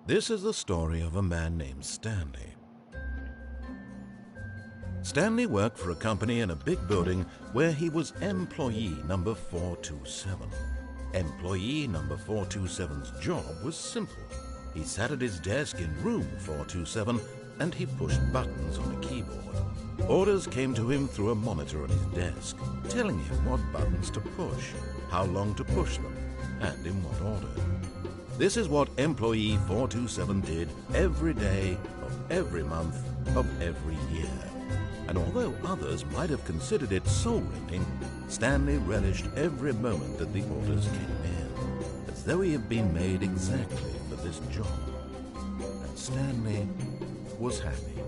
This is the story of a man named Stanley. Stanley worked for a company in a big building where he was employee number 427. Employee number 427's job was simple. He sat at his desk in room 427 and he pushed buttons on a keyboard. Orders came to him through a monitor on his desk, telling him what buttons to push, how long to push them, and in what order. This is what employee 427 did every day of every month of every year. And although others might have considered it soul-rending, Stanley relished every moment that the orders came in, as though he had been made exactly for this job. And Stanley was happy.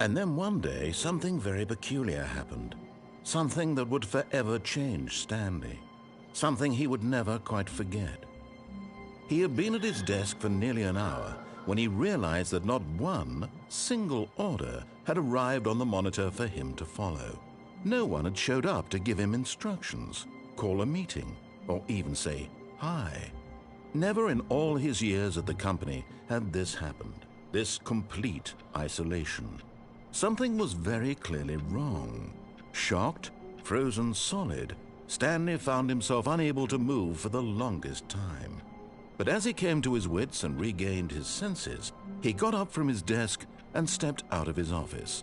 And then one day, something very peculiar happened. Something that would forever change Stanley. Something he would never quite forget. He had been at his desk for nearly an hour when he realized that not one single order had arrived on the monitor for him to follow. No one had showed up to give him instructions, call a meeting, or even say hi. Never in all his years at the company had this happened, this complete isolation. Something was very clearly wrong. Shocked, frozen solid, Stanley found himself unable to move for the longest time. But as he came to his wits and regained his senses, he got up from his desk and stepped out of his office.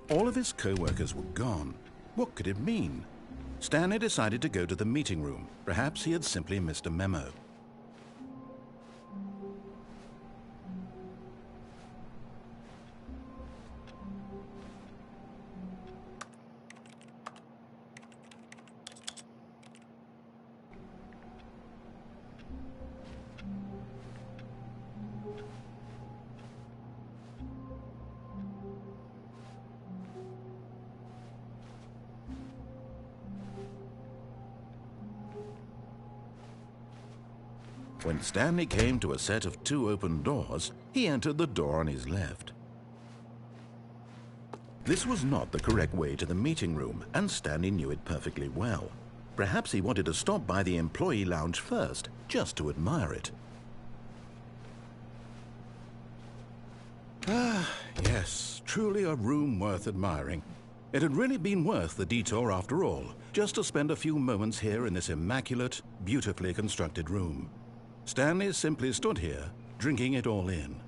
All of his co-workers were gone. What could it mean? Stanley decided to go to the meeting room. Perhaps he had simply missed a memo. When Stanley came to a set of 2 open doors, he entered the door on his left. This was not the correct way to the meeting room, and Stanley knew it perfectly well. Perhaps he wanted to stop by the employee lounge first, just to admire it. Ah, yes, truly a room worth admiring. It had really been worth the detour after all, just to spend a few moments here in this immaculate, beautifully constructed room. Stanley simply stood here, drinking it all in.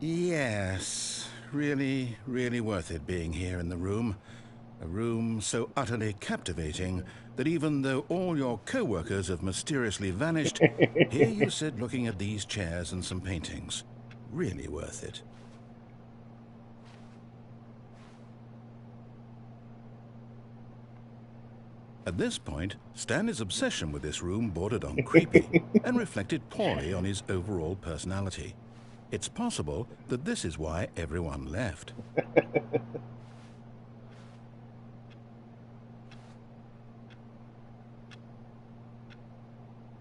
Yes, really, really worth it being here in the room. A room so utterly captivating that even though all your co-workers have mysteriously vanished, here you sit looking at these chairs and some paintings. Really worth it. At this point, Stanley's obsession with this room bordered on creepy and reflected poorly on his overall personality. It's possible that this is why everyone left.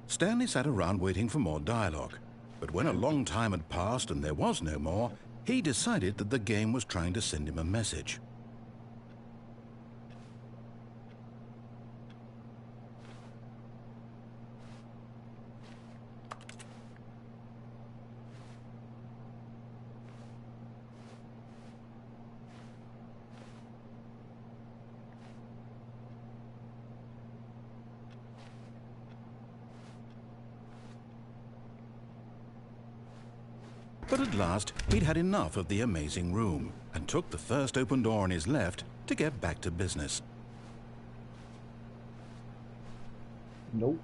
Stanley sat around waiting for more dialogue, but when a long time had passed and there was no more, he decided that the game was trying to send him a message. But at last, he'd had enough of the amazing room and took the first open door on his left to get back to business. Nope.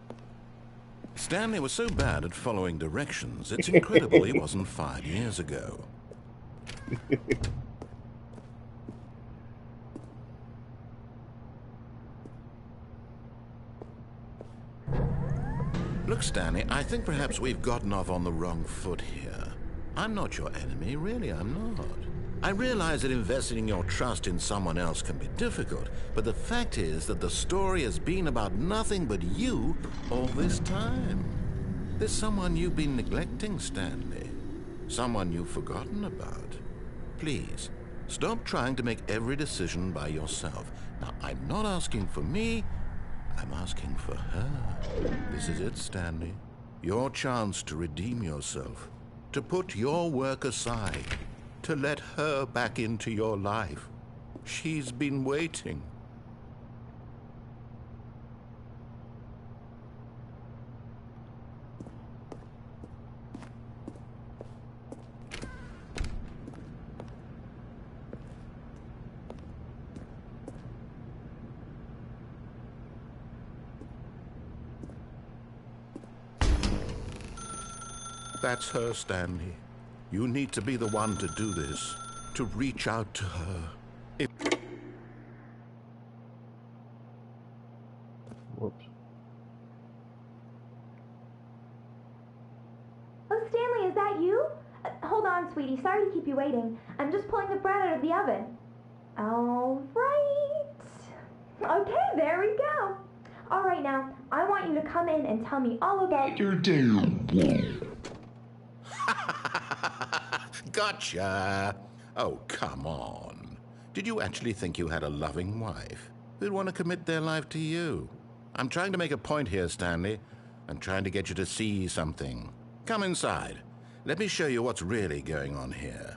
Stanley was so bad at following directions, it's incredible he wasn't 5 years ago. Look, Stanley, I think perhaps we've gotten off on the wrong foot here. I'm not your enemy, really, I'm not. I realize that investing your trust in someone else can be difficult, but the fact is that the story has been about nothing but you all this time. There's someone you've been neglecting, Stanley. Someone you've forgotten about. Please, stop trying to make every decision by yourself. Now, I'm not asking for me, I'm asking for her. This is it, Stanley. Your chance to redeem yourself, to put your work aside, to let her back into your life. She's been waiting. That's her, Stanley. You need to be the one to do this, to reach out to her. Whoops. Oh, Stanley, is that you? Hold on, sweetie. Sorry to keep you waiting. I'm just pulling the bread out of the oven. All right. Okay, there we go. All right, now, I want you to come in and tell me all about your day. Gotcha! Oh, come on. Did you actually think you had a loving wife who'd want to commit their life to you? I'm trying to make a point here, Stanley. I'm trying to get you to see something. Come inside. Let me show you what's really going on here.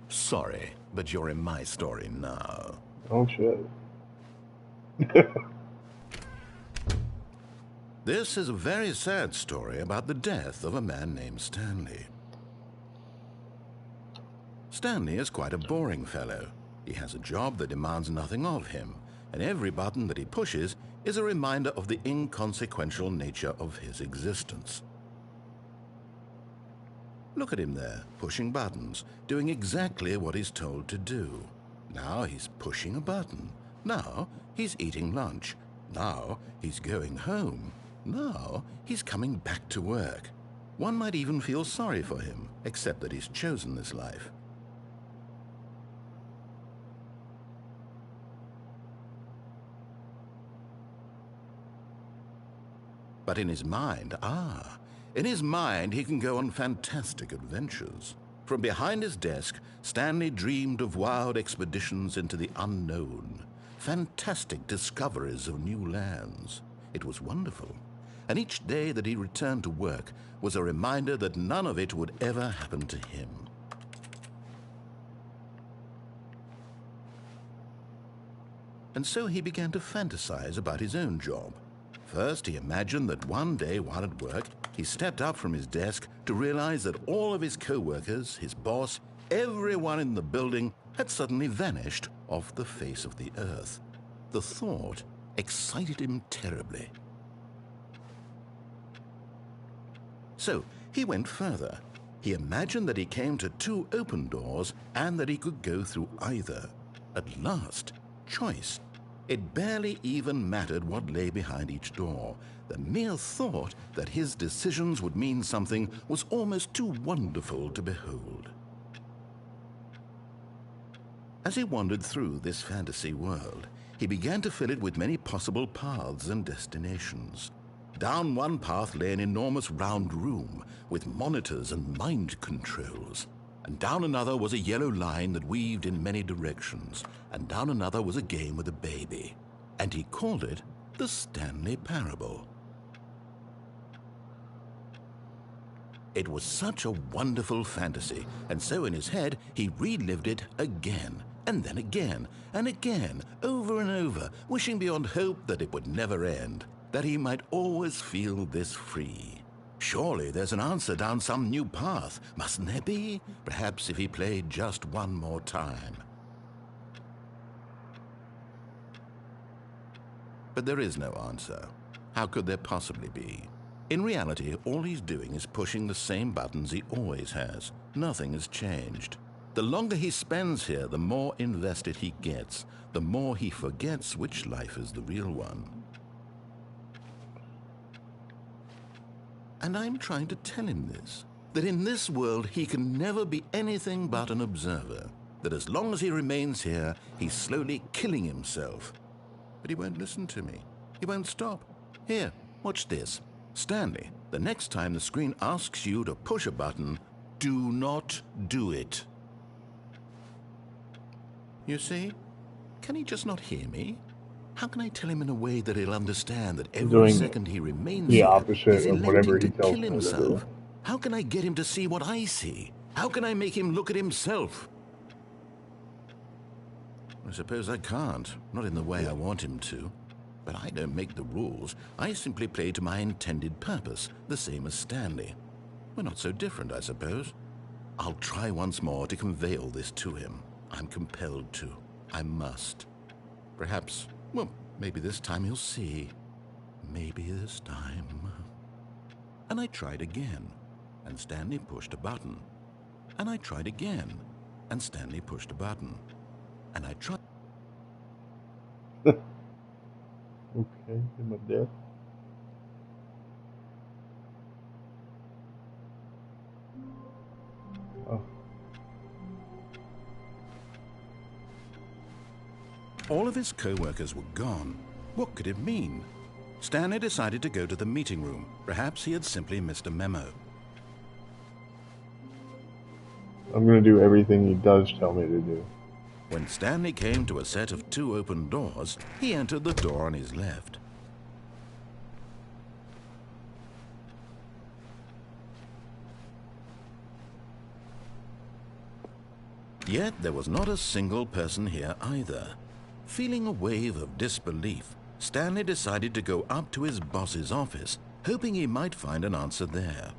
Sorry, but you're in my story now. Oh, shit. This is a very sad story about the death of a man named Stanley. Stanley is quite a boring fellow. He has a job that demands nothing of him, and every button that he pushes is a reminder of the inconsequential nature of his existence. Look at him there, pushing buttons, doing exactly what he's told to do. Now he's pushing a button. Now he's eating lunch. Now he's going home. Now he's coming back to work. One might even feel sorry for him, except that he's chosen this life. But in his mind, in his mind he can go on fantastic adventures. From behind his desk, Stanley dreamed of wild expeditions into the unknown, fantastic discoveries of new lands. It was wonderful. And each day that he returned to work was a reminder that none of it would ever happen to him. And so he began to fantasize about his own job. First, he imagined that one day while at work, he stepped up from his desk to realize that all of his co-workers, his boss, everyone in the building had suddenly vanished off the face of the earth. The thought excited him terribly. So he went further. He imagined that he came to two open doors and that he could go through either. At last, choice. It barely even mattered what lay behind each door. The mere thought that his decisions would mean something was almost too wonderful to behold. As he wandered through this fantasy world, he began to fill it with many possible paths and destinations. Down one path lay an enormous round room with monitors and mind controls. And down another was a yellow line that weaved in many directions. And down another was a game with a baby. And he called it the Stanley Parable. It was such a wonderful fantasy, and so in his head he relived it again, and then again, and again, over and over, wishing beyond hope that it would never end, that he might always feel this free. Surely there's an answer down some new path, mustn't there be? Perhaps if he played just one more time. But there is no answer. How could there possibly be? In reality, all he's doing is pushing the same buttons he always has. Nothing has changed. The longer he spends here, the more invested he gets, the more he forgets which life is the real one. And I'm trying to tell him this, that in this world he can never be anything but an observer, that as long as he remains here, he's slowly killing himself. But he won't listen to me. He won't stop. Here, watch this. Stanley, the next time the screen asks you to push a button, do not do it. You see? Can he just not hear me? How can I tell him in a way that he'll understand that every second he remains the here, opposite he's of whatever electing he to tells kill me to do. himself? How can I get him to see what I see? How can I make him look at himself? I suppose I can't, not in the way I want him to. But I don't make the rules. I simply play to my intended purpose, the same as Stanley. We're not so different, I suppose. I'll try once more to convey all this to him. I'm compelled to. I must. Perhaps, well, maybe this time he'll see. Maybe this time. And I tried again, and Stanley pushed a button. And I tried again, and Stanley pushed a button. And I tried. Okay, am I deaf? Oh. All of his co-workers were gone. What could it mean? Stanley decided to go to the meeting room. Perhaps he had simply missed a memo. I'm going to do everything he does tell me to do. When Stanley came to a set of 2 open doors, he entered the door on his left. Yet there was not a single person here either. Feeling a wave of disbelief, Stanley decided to go up to his boss's office, hoping he might find an answer there.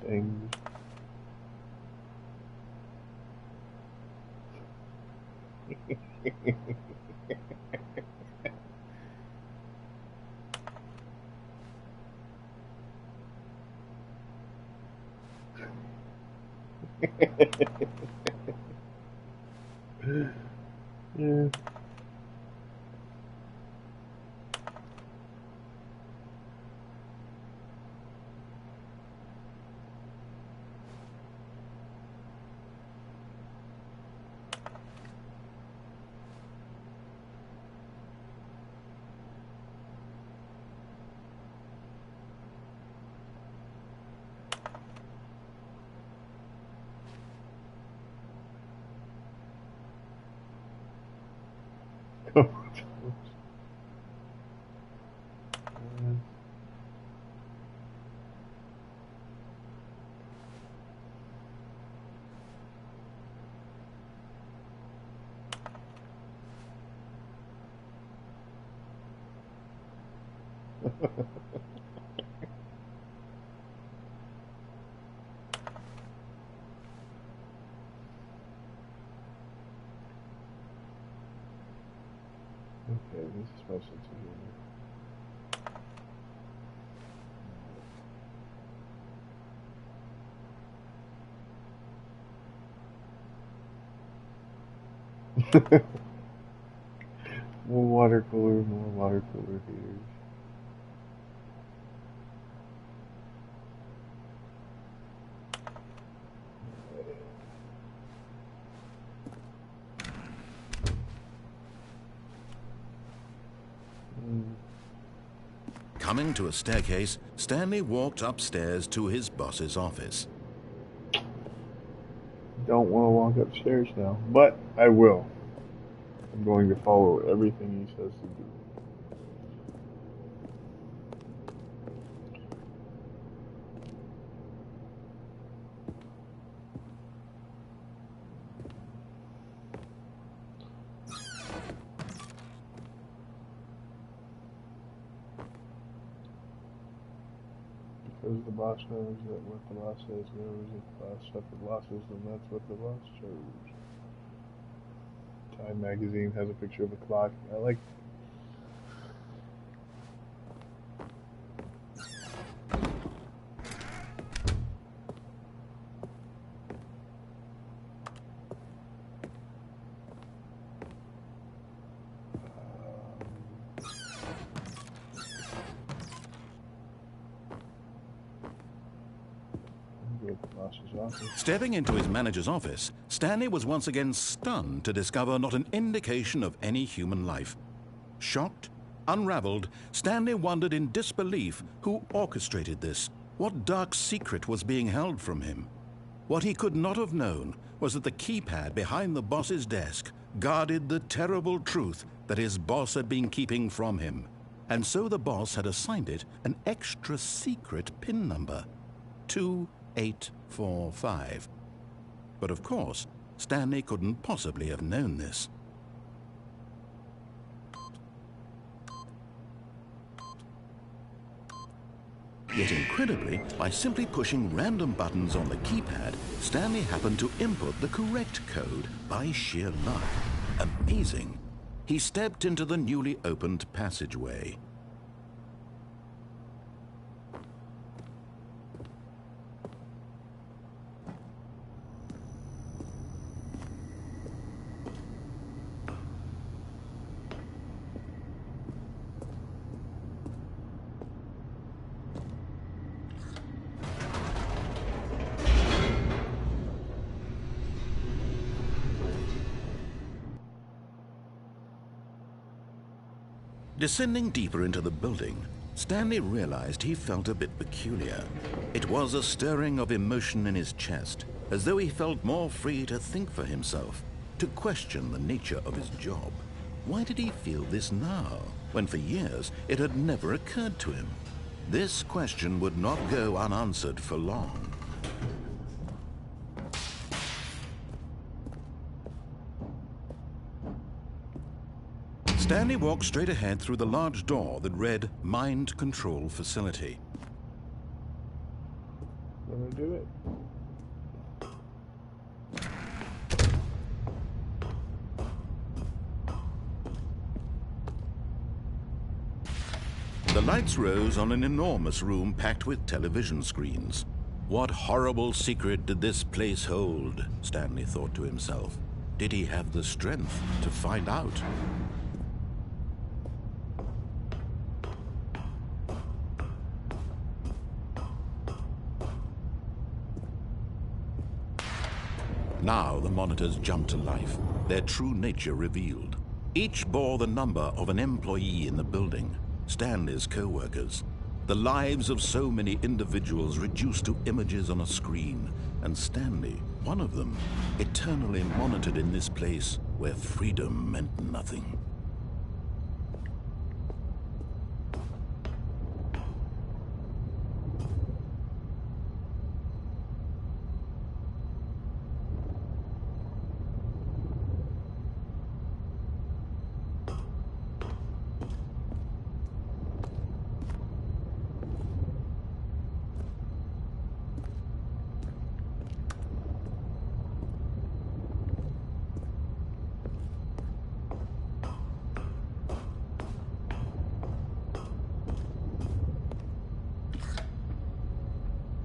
Things. Yeah. Okay, this is my sense of humor. More water cooler heaters. Coming to a staircase, Stanley walked upstairs to his boss's office. Don't want to walk upstairs now, but I will. I'm going to follow everything he says to do. Because the boss knows that what the boss says goes. If the boss set the bosses, then that's what the boss chose. Time magazine has a picture of a clock. I like. Stepping into his manager's office, Stanley was once again stunned to discover not an indication of any human life. Shocked, unraveled, Stanley wondered in disbelief who orchestrated this, what dark secret was being held from him. What he could not have known was that the keypad behind the boss's desk guarded the terrible truth that his boss had been keeping from him, and so the boss had assigned it an extra secret PIN number, 2845. But of course, Stanley couldn't possibly have known this. Yet incredibly, by simply pushing random buttons on the keypad, Stanley happened to input the correct code by sheer luck. Amazing. He stepped into the newly opened passageway. Descending deeper into the building, Stanley realized he felt a bit peculiar. It was a stirring of emotion in his chest, as though he felt more free to think for himself, to question the nature of his job. Why did he feel this now, when for years it had never occurred to him? This question would not go unanswered for long. Stanley walked straight ahead through the large door that read Mind Control Facility. Gonna do it. The lights rose on an enormous room packed with television screens. What horrible secret did this place hold? Stanley thought to himself. Did he have the strength to find out? Now the monitors jumped to life, their true nature revealed. Each bore the number of an employee in the building, Stanley's co-workers. The lives of so many individuals reduced to images on a screen, and Stanley, one of them, eternally monitored in this place where freedom meant nothing.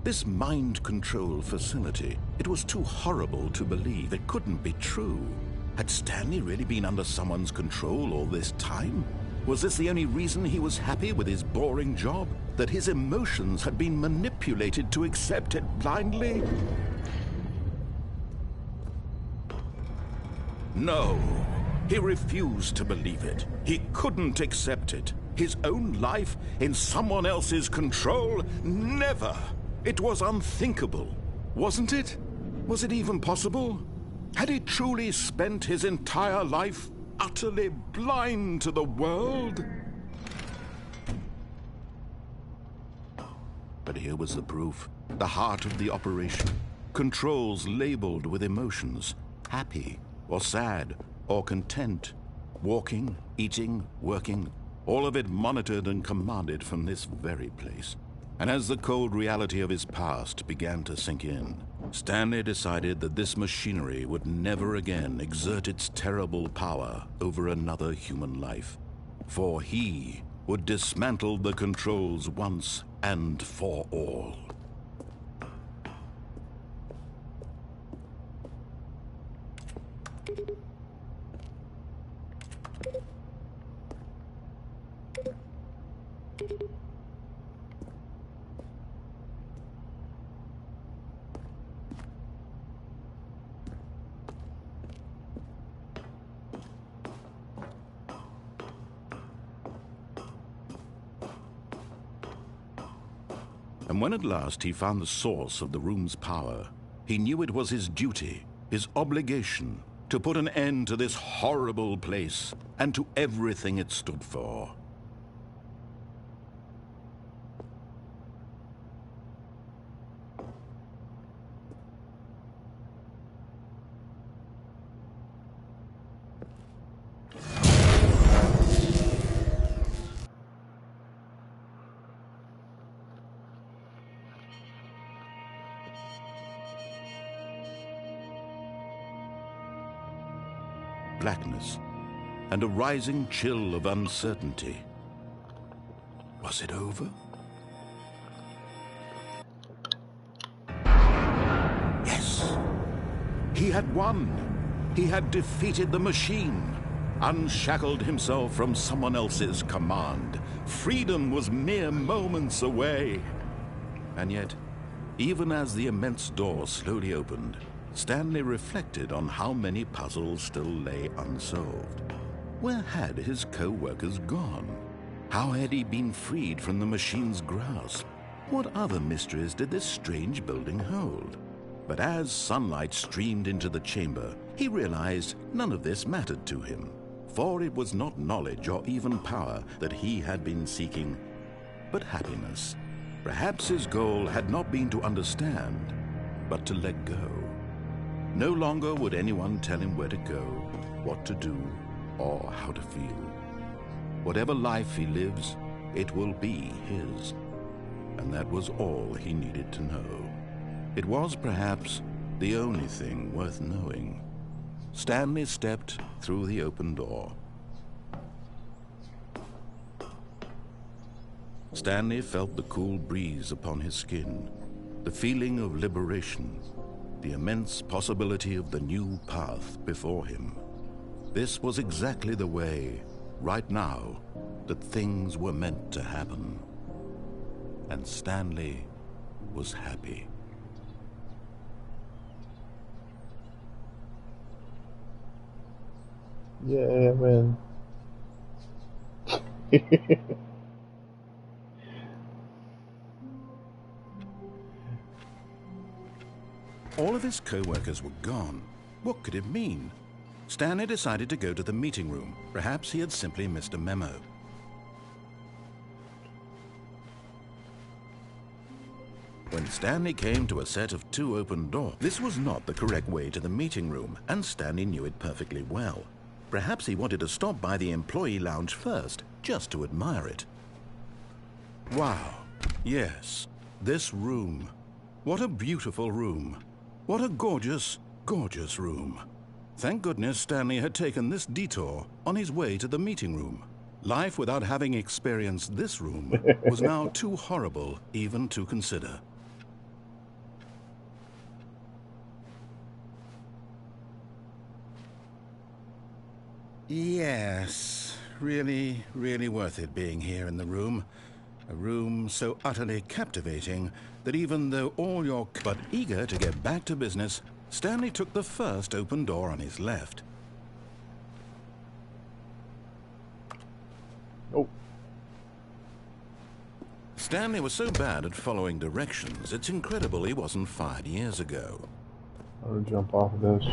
This mind control facility, it was too horrible to believe. It couldn't be true. Had Stanley really been under someone's control all this time? Was this the only reason he was happy with his boring job? That his emotions had been manipulated to accept it blindly? No, he refused to believe it. He couldn't accept it. His own life in someone else's control? Never! It was unthinkable, wasn't it? Was it even possible? Had he truly spent his entire life utterly blind to the world? But here was the proof, the heart of the operation. Controls labeled with emotions, happy or sad or content, walking, eating, working, all of it monitored and commanded from this very place. And as the cold reality of his past began to sink in, Stanley decided that this machinery would never again exert its terrible power over another human life. For he would dismantle the controls once and for all. And when at last he found the source of the room's power, he knew it was his duty, his obligation, to put an end to this horrible place and to everything it stood for. Blackness, and a rising chill of uncertainty. Was it over? Yes! He had won! He had defeated the machine, unshackled himself from someone else's command. Freedom was mere moments away. And yet, even as the immense door slowly opened, Stanley reflected on how many puzzles still lay unsolved. Where had his co-workers gone? How had he been freed from the machine's grasp? What other mysteries did this strange building hold? But as sunlight streamed into the chamber, he realized none of this mattered to him, for it was not knowledge or even power that he had been seeking, but happiness. Perhaps his goal had not been to understand, but to let go. No longer would anyone tell him where to go, what to do, or how to feel. Whatever life he lives, it will be his. And that was all he needed to know. It was perhaps the only thing worth knowing. Stanley stepped through the open door. Stanley felt the cool breeze upon his skin, the feeling of liberation, the immense possibility of the new path before him. This was exactly the way, right now, that things were meant to happen. And Stanley was happy. Yeah, man. All of his co-workers were gone. What could it mean? Stanley decided to go to the meeting room. Perhaps he had simply missed a memo. When Stanley came to a set of 2 open doors, this was not the correct way to the meeting room, and Stanley knew it perfectly well. Perhaps he wanted to stop by the employee lounge first, just to admire it. Wow. Yes, this room. What a beautiful room. What a gorgeous, gorgeous room. Thank goodness Stanley had taken this detour on his way to the meeting room. Life without having experienced this room was now too horrible even to consider. Yes, really, really worth it being here in the room. A room so utterly captivating that even though all your... But eager to get back to business, Stanley took the first open door on his left. Oh. Stanley was so bad at following directions, it's incredible he wasn't fired years ago. I'm gonna jump off of this.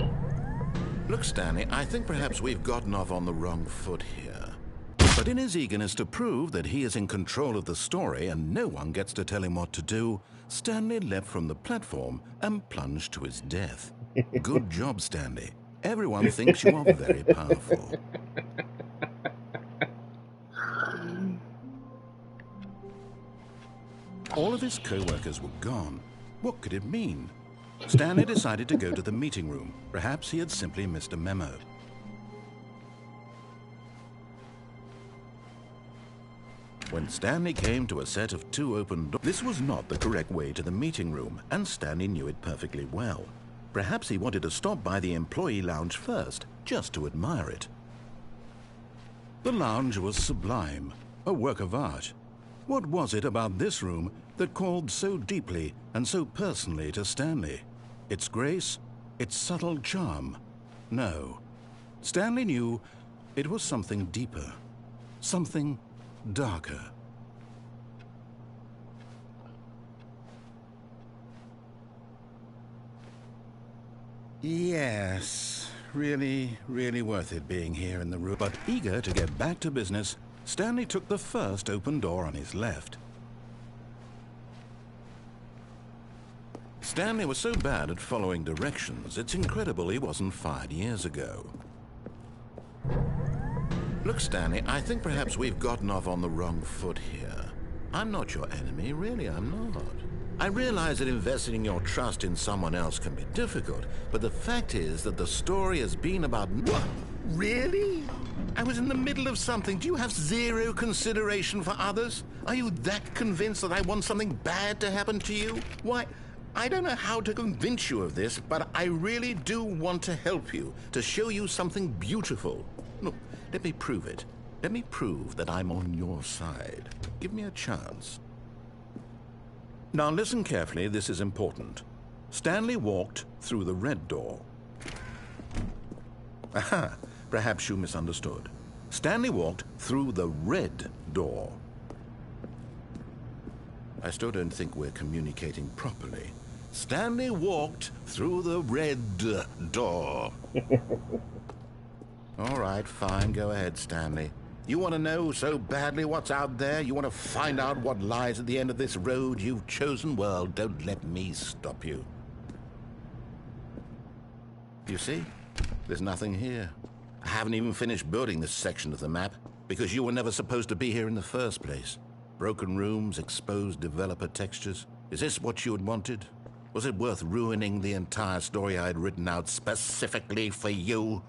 Look, Stanley, I think perhaps we've gotten off on the wrong foot here. But in his eagerness to prove that he is in control of the story and no one gets to tell him what to do, Stanley leapt from the platform and plunged to his death. Good job, Stanley. Everyone thinks you are very powerful. All of his his co-workers were gone. What could it mean? Stanley decided to go to the meeting room. Perhaps he had simply missed a memo. When Stanley came to a set of 2 open doors, this was not the correct way to the meeting room, and Stanley knew it perfectly well. Perhaps he wanted to stop by the employee lounge first, just to admire it. The lounge was sublime, a work of art. What was it about this room that called so deeply and so personally to Stanley? Its grace? Its subtle charm? No. Stanley knew it was something deeper, something darker. Yes, really worth it being here in the room. But eager to get back to business, Stanley took the first open door on his left. Stanley was so bad at following directions, it's incredible he wasn't fired years ago. Look, Stanley, I think perhaps we've gotten off on the wrong foot here. I'm not your enemy, really, I'm not. I realize that investing your trust in someone else can be difficult, but the fact is that the story has been about... What? Really? I was in the middle of something. Do you have zero consideration for others? Are you that convinced that I want something bad to happen to you? Why, I don't know how to convince you of this, but I really do want to help you, to show you something beautiful. Look, let me prove it. Let me prove that I'm on your side. Give me a chance. Now listen carefully, this is important. Stanley walked through the red door. Aha, perhaps you misunderstood. Stanley walked through the red door. I still don't think we're communicating properly. Stanley walked through the red door. All right, fine, go ahead, Stanley. You want to know so badly what's out there? You want to find out what lies at the end of this road you've chosen? Well, don't let me stop you. You see? There's nothing here. I haven't even finished building this section of the map because you were never supposed to be here in the first place. Broken rooms, exposed developer textures. Is this what you had wanted? Was it worth ruining the entire story I had written out specifically for you?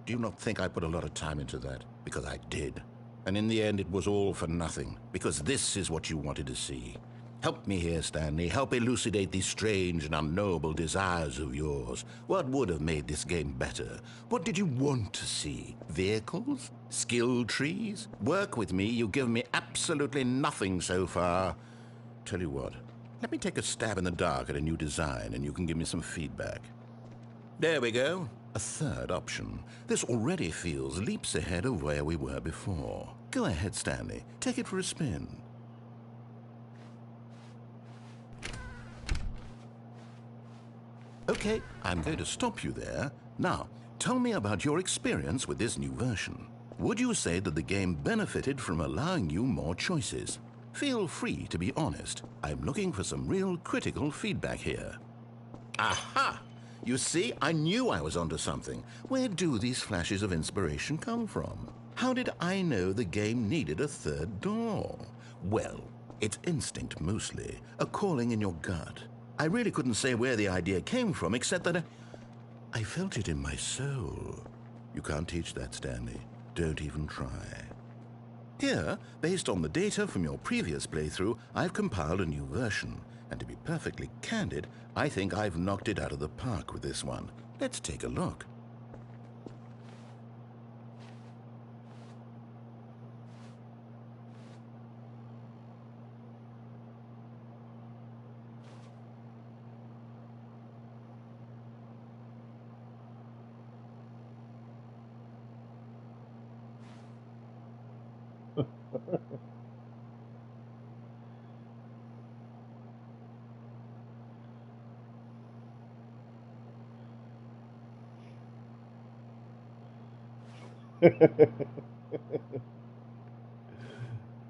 Do you not think I put a lot of time into that? Because I did. And in the end, it was all for nothing. Because this is what you wanted to see. Help me here, Stanley. Help elucidate these strange and unknowable desires of yours. What would have made this game better? What did you want to see? Vehicles? Skill trees? Work with me. You've given me absolutely nothing so far. Tell you what. Let me take a stab in the dark at a new design, and you can give me some feedback. There we go. A third option. This already feels leaps ahead of where we were before. Go ahead, Stanley. Take it for a spin. Okay, I'm going to stop you there. Now, tell me about your experience with this new version. Would you say that the game benefited from allowing you more choices? Feel free to be honest. I'm looking for some real critical feedback here. Aha! You see, I knew I was onto something. Where do these flashes of inspiration come from? How did I know the game needed a third door? Well, it's instinct mostly, a calling in your gut. I really couldn't say where the idea came from, except that I felt it in my soul. You can't teach that, Stanley. Don't even try. Here, based on the data from your previous playthrough, I've compiled a new version. And to be perfectly candid, I think I've knocked it out of the park with this one. Let's take a look.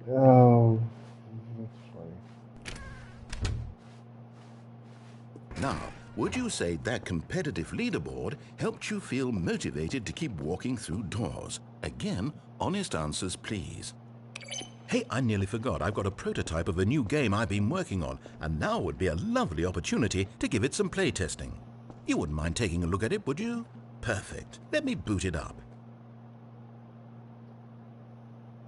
Oh, that's funny. Now, would you say that competitive leaderboard helped you feel motivated to keep walking through doors? Again, honest answers, please. Hey, I nearly forgot. I've got a prototype of a new game I've been working on, and now would be a lovely opportunity to give it some play testing. You wouldn't mind taking a look at it, would you? Perfect. Let me boot it up.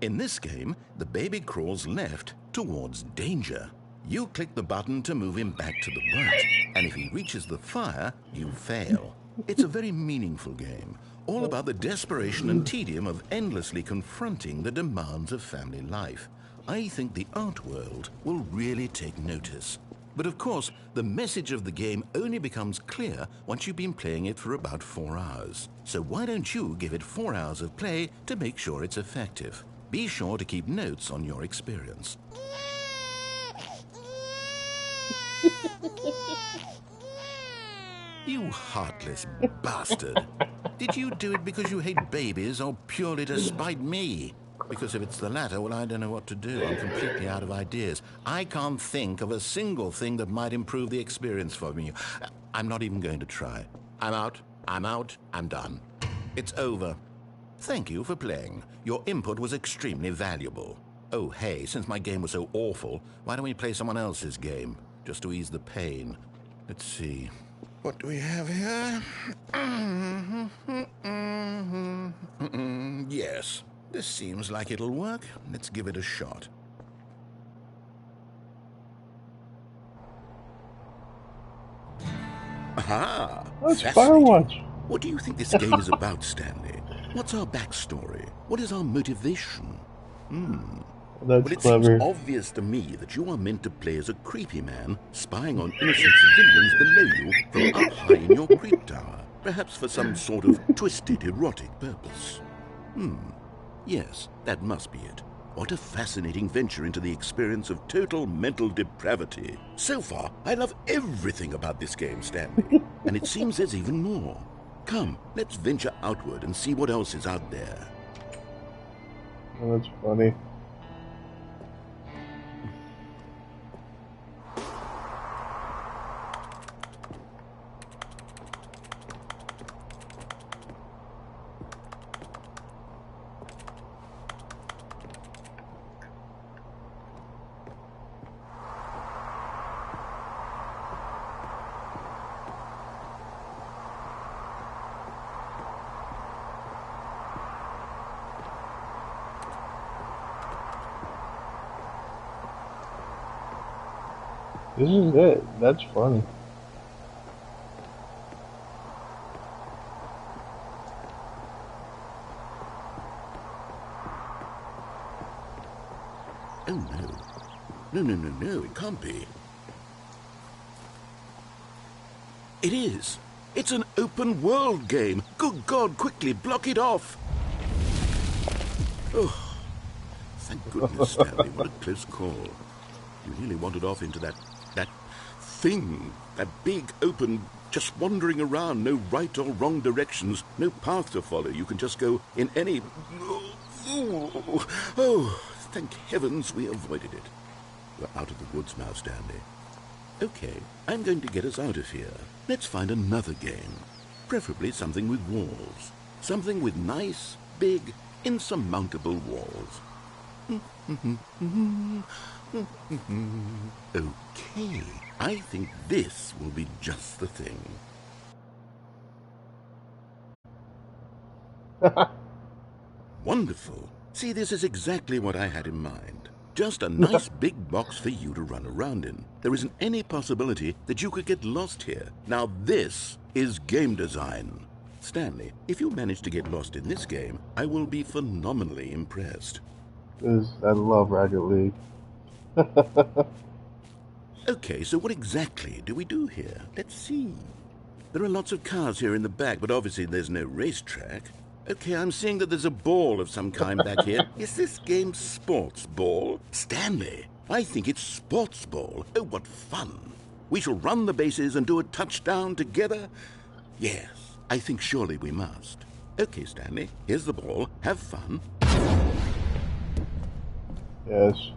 In this game, the baby crawls left towards danger. You click the button to move him back to the right, and if he reaches the fire, you fail. It's a very meaningful game, all about the desperation and tedium of endlessly confronting the demands of family life. I think the art world will really take notice. But of course, the message of the game only becomes clear once you've been playing it for about 4 hours. So why don't you give it 4 hours of play to make sure it's effective? Be sure to keep notes on your experience. You heartless bastard. Did you do it because you hate babies or purely to spite me? Because if it's the latter, well, I don't know what to do. I'm completely out of ideas. I can't think of a single thing that might improve the experience for me. I'm not even going to try. I'm out. I'm done. It's over. Thank you for playing. Your input was extremely valuable. Oh, hey, since my game was so awful, why don't we play someone else's game? Just to ease the pain. Let's see. What do we have here? Yes, this seems like it'll work. Let's give it a shot. Aha! Let's Firewatch. What do you think this game is about, Stanley? What's our backstory? What is our motivation? That's Well, it clever. seems obvious to me that you are meant to play as a creepy man spying on innocent civilians below you from up high in your creep tower, perhaps for some sort of twisted erotic purpose. Yes, that must be it. What a fascinating venture into the experience of total mental depravity. So far, I love everything about this game, Stanley. And it seems there's even more. Come, let's venture outward and see what else is out there. Oh, that's funny. This is it. That's funny. Oh, no. No, it can't be. It is. It's an open world game. Good God, quickly, block it off. Oh, thank goodness, Stanley. What a close call. You nearly wandered off into that thing, that big, open, just wandering around, no right or wrong directions, no path to follow. You can just go in any... Oh, thank heavens we avoided it. We're out of the woods now, Stanley. Okay, I'm going to get us out of here. Let's find another game. Preferably something with walls. Something with nice, big, insurmountable walls. Okay, I think this will be just the thing. Wonderful. See, this is exactly what I had in mind. Just a nice big box for you to run around in. There isn't any possibility that you could get lost here. Now this is game design. Stanley, if you manage to get lost in this game, I will be phenomenally impressed. I love Rocket League. Okay, so what exactly do we do here? Let's see. There are lots of cars here in the back, but obviously there's no racetrack. Okay, I'm seeing that there's a ball of some kind back here. Is this game sports ball? Stanley, I think it's sports ball. Oh, what fun. We shall run the bases and do a touchdown together? Yes, I think surely we must. Okay, Stanley, here's the ball. Have fun. Yes.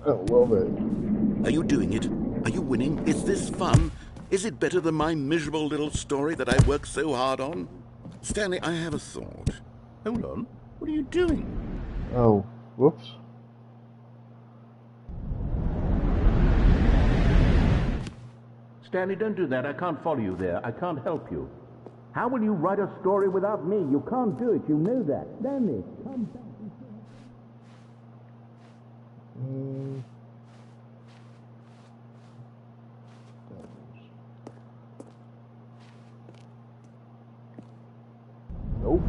Love it. Are you doing it? Are you winning? Is this fun? Is it better than my miserable little story that I worked so hard on? Stanley, I have a thought. Hold on. What are you doing? Oh, whoops. Stanley, don't do that. I can't follow you there. I can't help you. How will you write a story without me? You can't do it. You know that. Stanley, come back. Nope.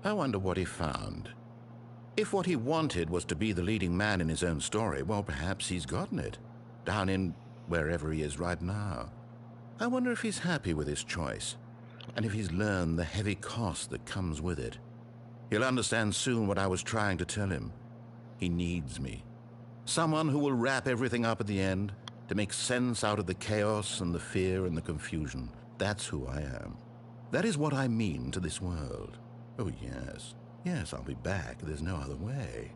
I wonder what he found. If what he wanted was to be the leading man in his own story, well, perhaps he's gotten it. Down in wherever he is right now. I wonder if he's happy with his choice, and if he's learned the heavy cost that comes with it. He'll understand soon what I was trying to tell him. He needs me. Someone who will wrap everything up at the end, to make sense out of the chaos and the fear and the confusion. That's who I am. That is what I mean to this world. Oh, yes. Yes, I'll be back. There's no other way.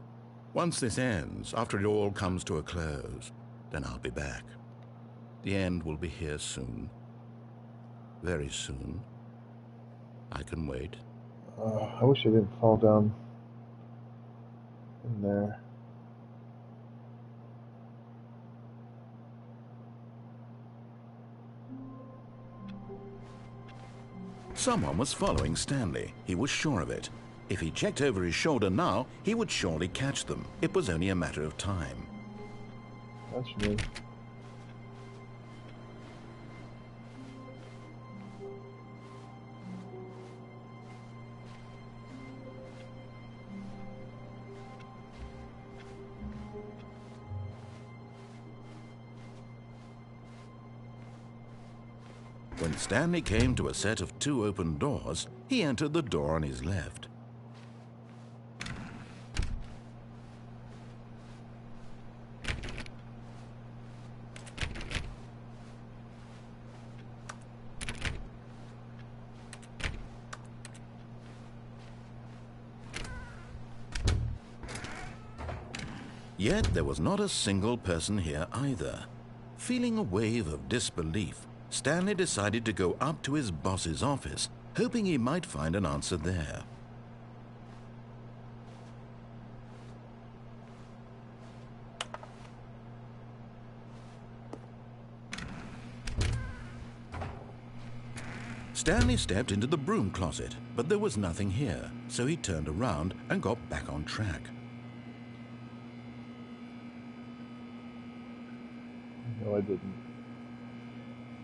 Once this ends, after it all comes to a close, then I'll be back. The end will be here soon. Very soon. I can wait. I wish I didn't fall down in there. Someone was following Stanley. He was sure of it. If he checked over his shoulder now, he would surely catch them. It was only a matter of time. That's me. When Stanley came to a set of 2 open doors, he entered the door on his left. Yet there was not a single person here either. Feeling a wave of disbelief, Stanley decided to go up to his boss's office, hoping he might find an answer there. Stanley stepped into the broom closet, but there was nothing here, so he turned around and got back on track. No, I didn't.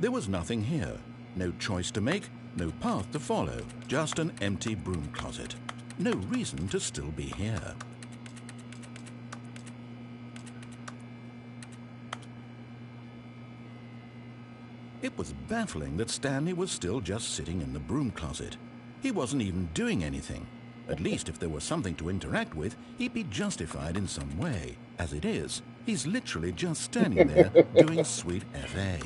There was nothing here. No choice to make, no path to follow, just an empty broom closet. No reason to still be here. It was baffling that Stanley was still just sitting in the broom closet. He wasn't even doing anything. At least if there was something to interact with, he'd be justified in some way. As it is, he's literally just standing there doing sweet FA.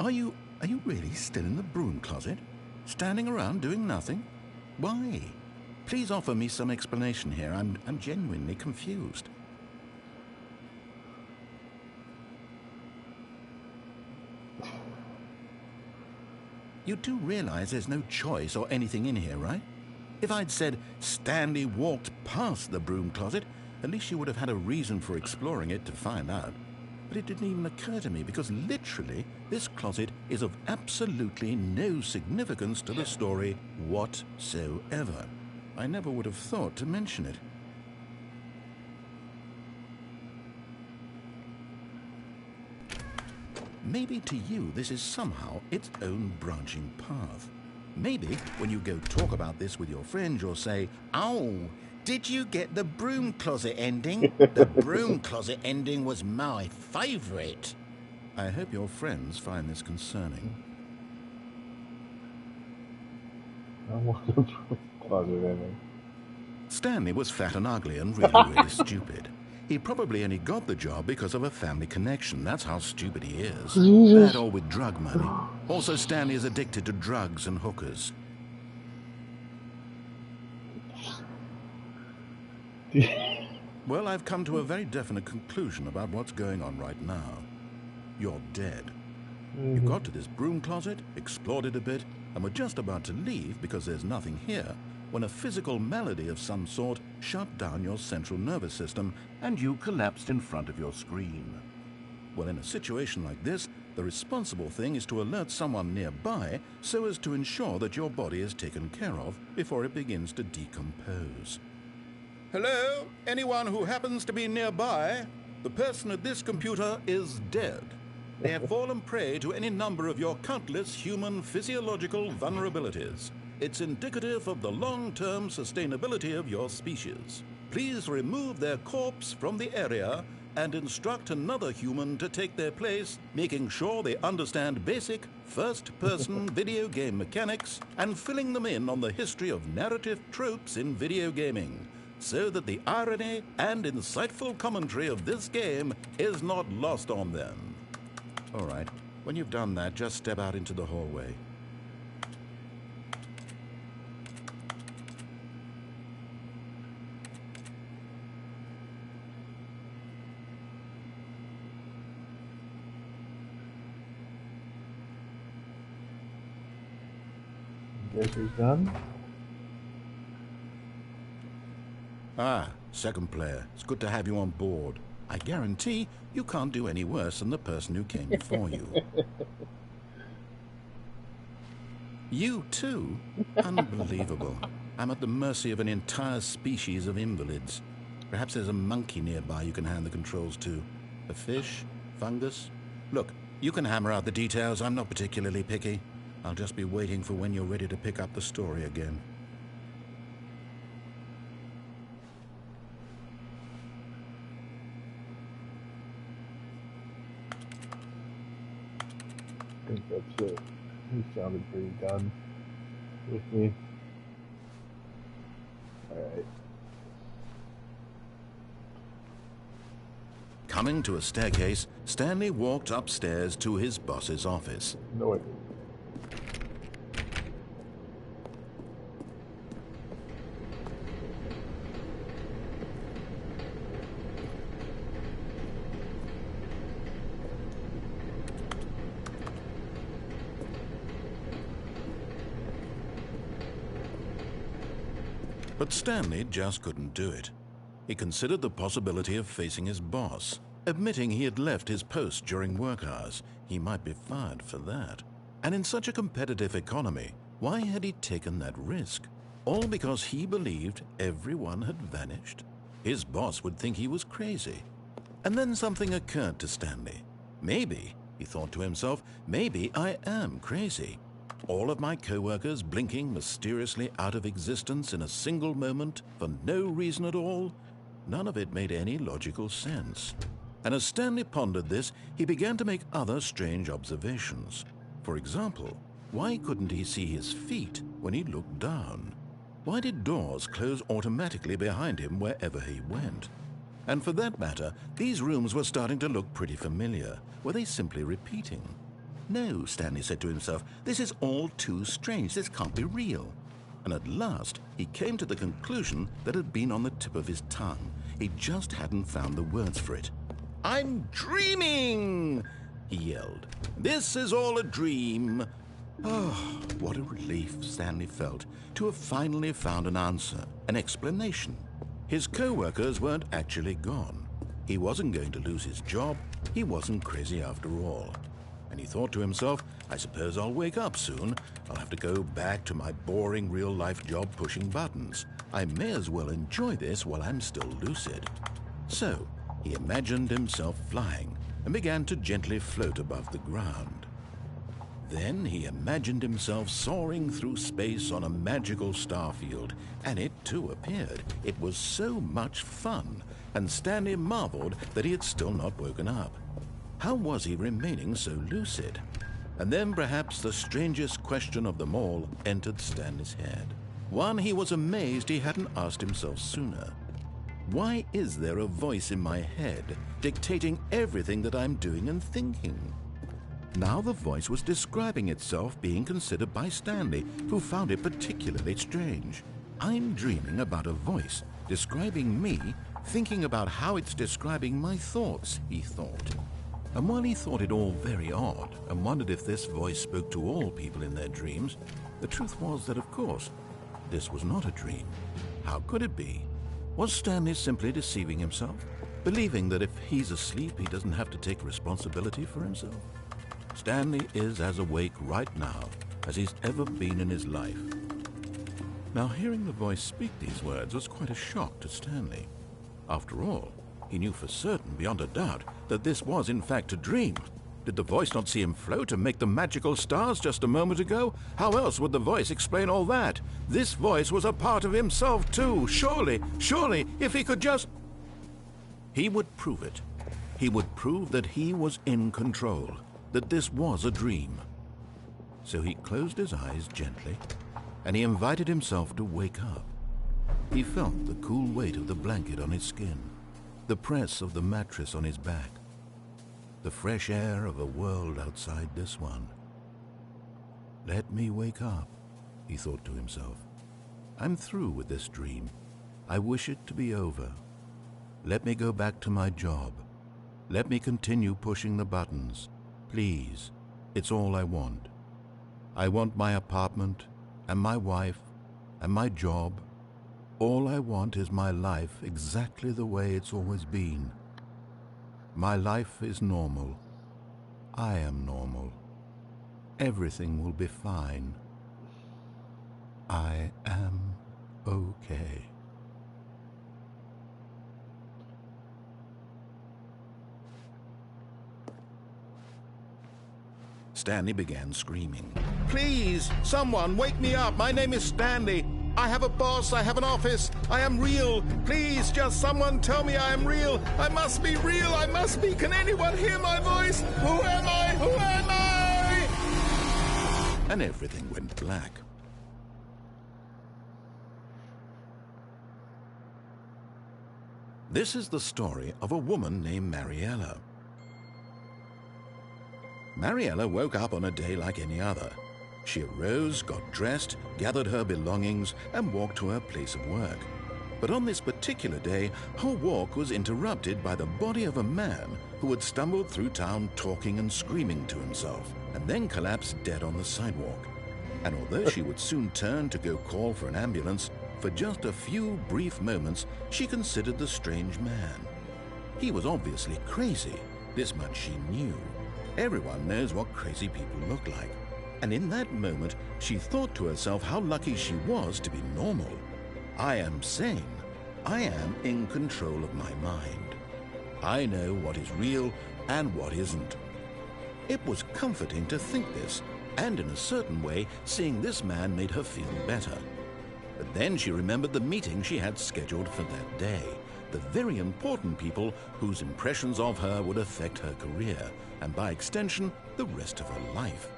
Are you really still in the broom closet? Standing around doing nothing? Why? Please offer me some explanation here. I'm genuinely confused. You do realize there's no choice or anything in here, right? If I'd said Stanley walked past the broom closet, at least you would have had a reason for exploring it to find out. but it didn't even occur to me because literally this closet is of absolutely no significance to the story whatsoever. I never would have thought to mention it. Maybe to you this is somehow its own branching path. Maybe when you go talk about this with your friends, you'll say, "Oh, did you get the broom closet ending? The broom closet ending was my favourite." I hope your friends find this concerning. I want a broom closet ending. Stanley was fat and ugly and really stupid. He probably only got the job because of a family connection. That's how stupid he is. Jesus. That or with drug money. Also, Stanley is addicted to drugs and hookers. Well, I've come to a very definite conclusion about what's going on right now. You're dead. You got to this broom closet, explored it a bit, and were just about to leave because there's nothing here, when a physical malady of some sort shut down your central nervous system and you collapsed in front of your screen. Well, in a situation like this, the responsible thing is to alert someone nearby so as to ensure that your body is taken care of before it begins to decompose. Hello? Anyone who happens to be nearby? The person at this computer is dead. They have fallen prey to any number of your countless human physiological vulnerabilities. It's indicative of the long-term sustainability of your species. Please remove their corpse from the area and instruct another human to take their place, making sure they understand basic first-person video game mechanics and filling them in on the history of narrative tropes in video gaming, so that the irony and insightful commentary of this game is not lost on them. All right, when you've done that, just step out into the hallway. Guess he's done? Ah, second player. It's good to have you on board. I guarantee you can't do any worse than the person who came before you. You too? Unbelievable. I'm at the mercy of an entire species of invalids. Perhaps there's a monkey nearby you can hand the controls to. A fish? Fungus? Look, you can hammer out the details. I'm not particularly picky. I'll just be waiting for when you're ready to pick up the story again. I think that's it. He sounded pretty done with me. Alright. Coming to a staircase, Stanley walked upstairs to his boss's office. No, it. But Stanley just couldn't do it. He considered the possibility of facing his boss, admitting he had left his post during work hours. He might be fired for that. And in such a competitive economy, why had he taken that risk? All because he believed everyone had vanished? His boss would think he was crazy. And then something occurred to Stanley. Maybe, he thought to himself, maybe I am crazy. All of my co-workers blinking mysteriously out of existence in a single moment for no reason at all? None of it made any logical sense. And as Stanley pondered this, he began to make other strange observations. For example, why couldn't he see his feet when he looked down? Why did doors close automatically behind him wherever he went? And for that matter, these rooms were starting to look pretty familiar. Were they simply repeating? No, Stanley said to himself, this is all too strange. This can't be real. And at last, he came to the conclusion that had been on the tip of his tongue. He just hadn't found the words for it. "I'm dreaming!" he yelled. "This is all a dream." Oh, what a relief Stanley felt to have finally found an answer, an explanation. His co-workers weren't actually gone. He wasn't going to lose his job. he wasn't crazy after all. And he thought to himself, I suppose I'll wake up soon. I'll have to go back to my boring real-life job pushing buttons. I may as well enjoy this while I'm still lucid. So, he imagined himself flying and began to gently float above the ground. Then he imagined himself soaring through space on a magical starfield, and it too appeared. It was so much fun, and Stanley marveled that he had still not woken up. How was he remaining so lucid? And then perhaps the strangest question of them all entered Stanley's head. One he was amazed he hadn't asked himself sooner. Why is there a voice in my head dictating everything that I'm doing and thinking? Now the voice was describing itself being considered by Stanley, who found it particularly strange. I'm dreaming about a voice describing me, thinking about how it's describing my thoughts, he thought. And while he thought it all very odd and wondered if this voice spoke to all people in their dreams, the truth was that, of course, this was not a dream. How could it be? Was Stanley simply deceiving himself, believing that if he's asleep, he doesn't have to take responsibility for himself? Stanley is as awake right now as he's ever been in his life. Now, hearing the voice speak these words was quite a shock to Stanley. After all, he knew for certain, beyond a doubt, that this was in fact a dream. Did the voice not see him float and make the magical stars just a moment ago? How else would the voice explain all that? This voice was a part of himself too. Surely, if he could just... He would prove it. He would prove that he was in control, that this was a dream. So he closed his eyes gently, and he invited himself to wake up. He felt the cool weight of the blanket on his skin, the press of the mattress on his back, the fresh air of a world outside this one. Let me wake up, he thought to himself. I'm through with this dream. I wish it to be over. Let me go back to my job. Let me continue pushing the buttons. Please, it's all I want. I want my apartment, and my wife, and my job. All I want is my life exactly the way it's always been. My life is normal. I am normal. Everything will be fine. I am okay. Stanley began screaming. Please, someone, wake me up. My name is Stanley. I have a boss. I have an office. I am real. Please, just someone tell me I am real. I must be real. I must be. Can anyone hear my voice? Who am I? Who am I? And everything went black. This is the story of a woman named Mariella. Mariella woke up on a day like any other. She arose, got dressed, gathered her belongings, and walked to her place of work. But on this particular day, her walk was interrupted by the body of a man who had stumbled through town talking and screaming to himself, and then collapsed dead on the sidewalk. And although she would soon turn to go call for an ambulance, for just a few brief moments, she considered the strange man. He was obviously crazy. This much she knew. Everyone knows what crazy people look like. And in that moment, she thought to herself how lucky she was to be normal. I am sane. I am in control of my mind. I know what is real and what isn't. It was comforting to think this, and in a certain way, seeing this man made her feel better. But then she remembered the meeting she had scheduled for that day, the very important people whose impressions of her would affect her career, and by extension, the rest of her life.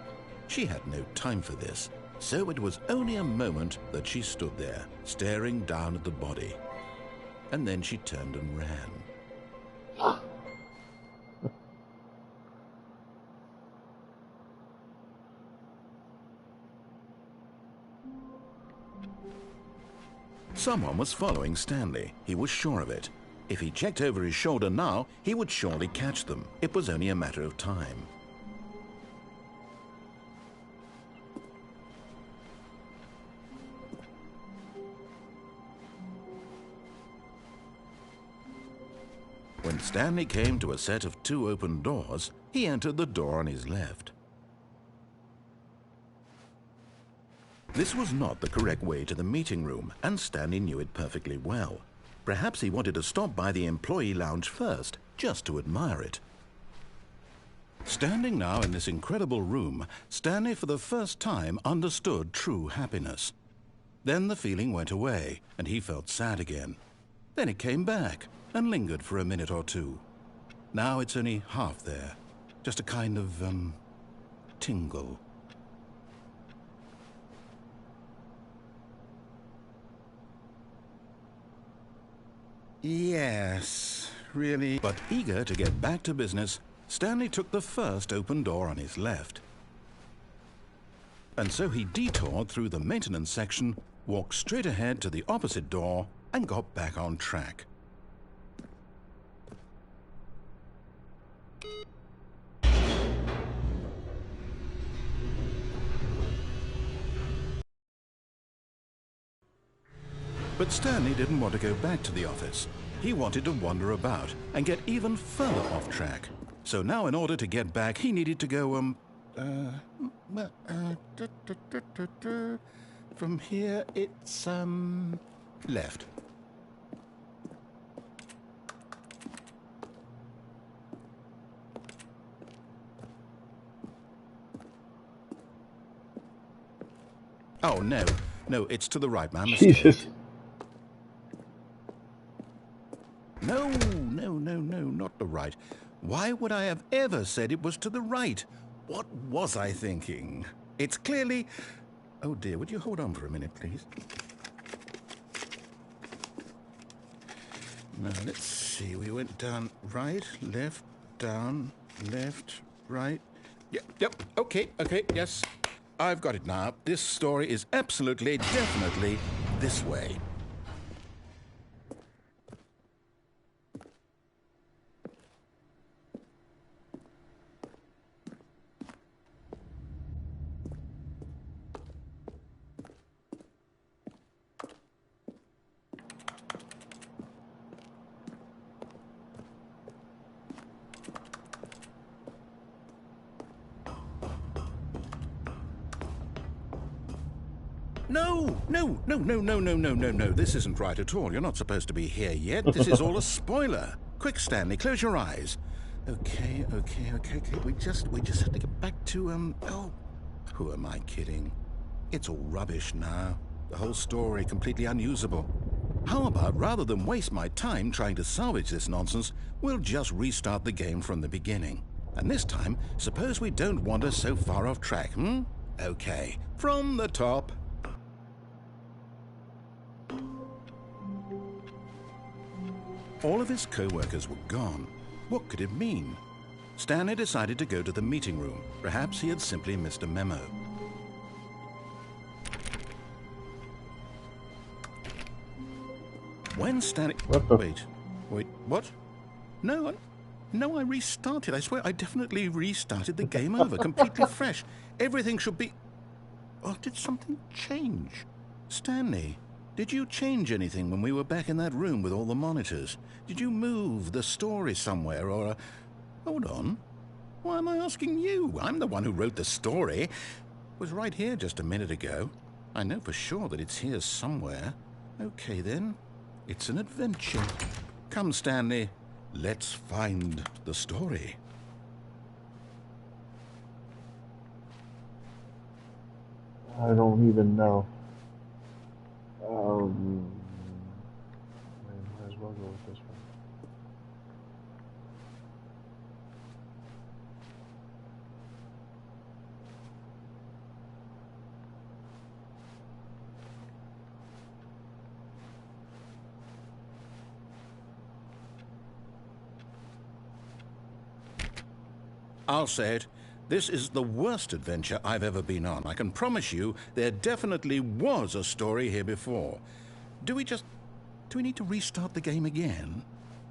She had no time for this, so it was only a moment that she stood there, staring down at the body. And then she turned and ran. Someone was following Stanley. He was sure of it. If he checked over his shoulder now, he would surely catch them. It was only a matter of time. When Stanley came to a set of 2 open doors, he entered the door on his left. This was not the correct way to the meeting room, and Stanley knew it perfectly well. Perhaps he wanted to stop by the employee lounge first, just to admire it. Standing now in this incredible room, Stanley for the first time understood true happiness. Then the feeling went away, and he felt sad again. Then it came back, and lingered for a minute or two. Now it's only half there, just a kind of, tingle. Yes, really. But eager to get back to business, Stanley took the first open door on his left. And so he detoured through the maintenance section, walked straight ahead to the opposite door, and got back on track. But Stanley didn't want to go back to the office. He wanted to wander about and get even further off track. So now in order to get back, he needed to go, from here it's, left. Oh, no, it's to the right, my mistake. Jesus. No, not the right. Why would I have ever said it was to the right? What was I thinking? It's clearly... Oh dear, would you hold on for a minute, please? Now, let's see. We went down right, left, down, left, right. Yep, okay, yes. I've got it now. This story is absolutely, definitely this way. No. This isn't right at all. You're not supposed to be here yet. This is all a spoiler. Quick, Stanley, close your eyes. Okay. We just have to get back to, oh, who am I kidding? It's all rubbish now. The whole story completely unusable. How about, rather than waste my time trying to salvage this nonsense, we'll just restart the game from the beginning. And this time, suppose we don't wander so far off track, Okay, from the top. All of his co-workers were gone. What could it mean? Stanley decided to go to the meeting room. Perhaps he had simply missed a memo. When Stanley... Wait, what? No, I restarted. I swear, I definitely restarted the game over, completely fresh. Everything should be... Oh, did something change? Stanley, did you change anything when we were back in that room with all the monitors? Did you move the story somewhere, or... Hold on. Why am I asking you? I'm the one who wrote the story. It was right here just a minute ago. I know for sure that it's here somewhere. Okay, then. It's an adventure. Come, Stanley. Let's find the story. I don't even know. Might as well go with this one. I'll say it. This is the worst adventure I've ever been on. I can promise you there definitely was a story here before. Do we need to restart the game again?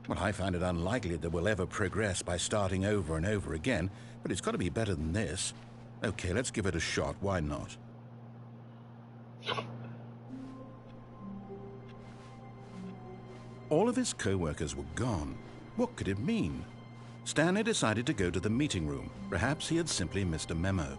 Well, I find it unlikely that we'll ever progress by starting over and over again, but it's got to be better than this. Okay, let's give it a shot. Why not? All of his co-workers were gone. What could it mean? Stanley decided to go to the meeting room. Perhaps he had simply missed a memo.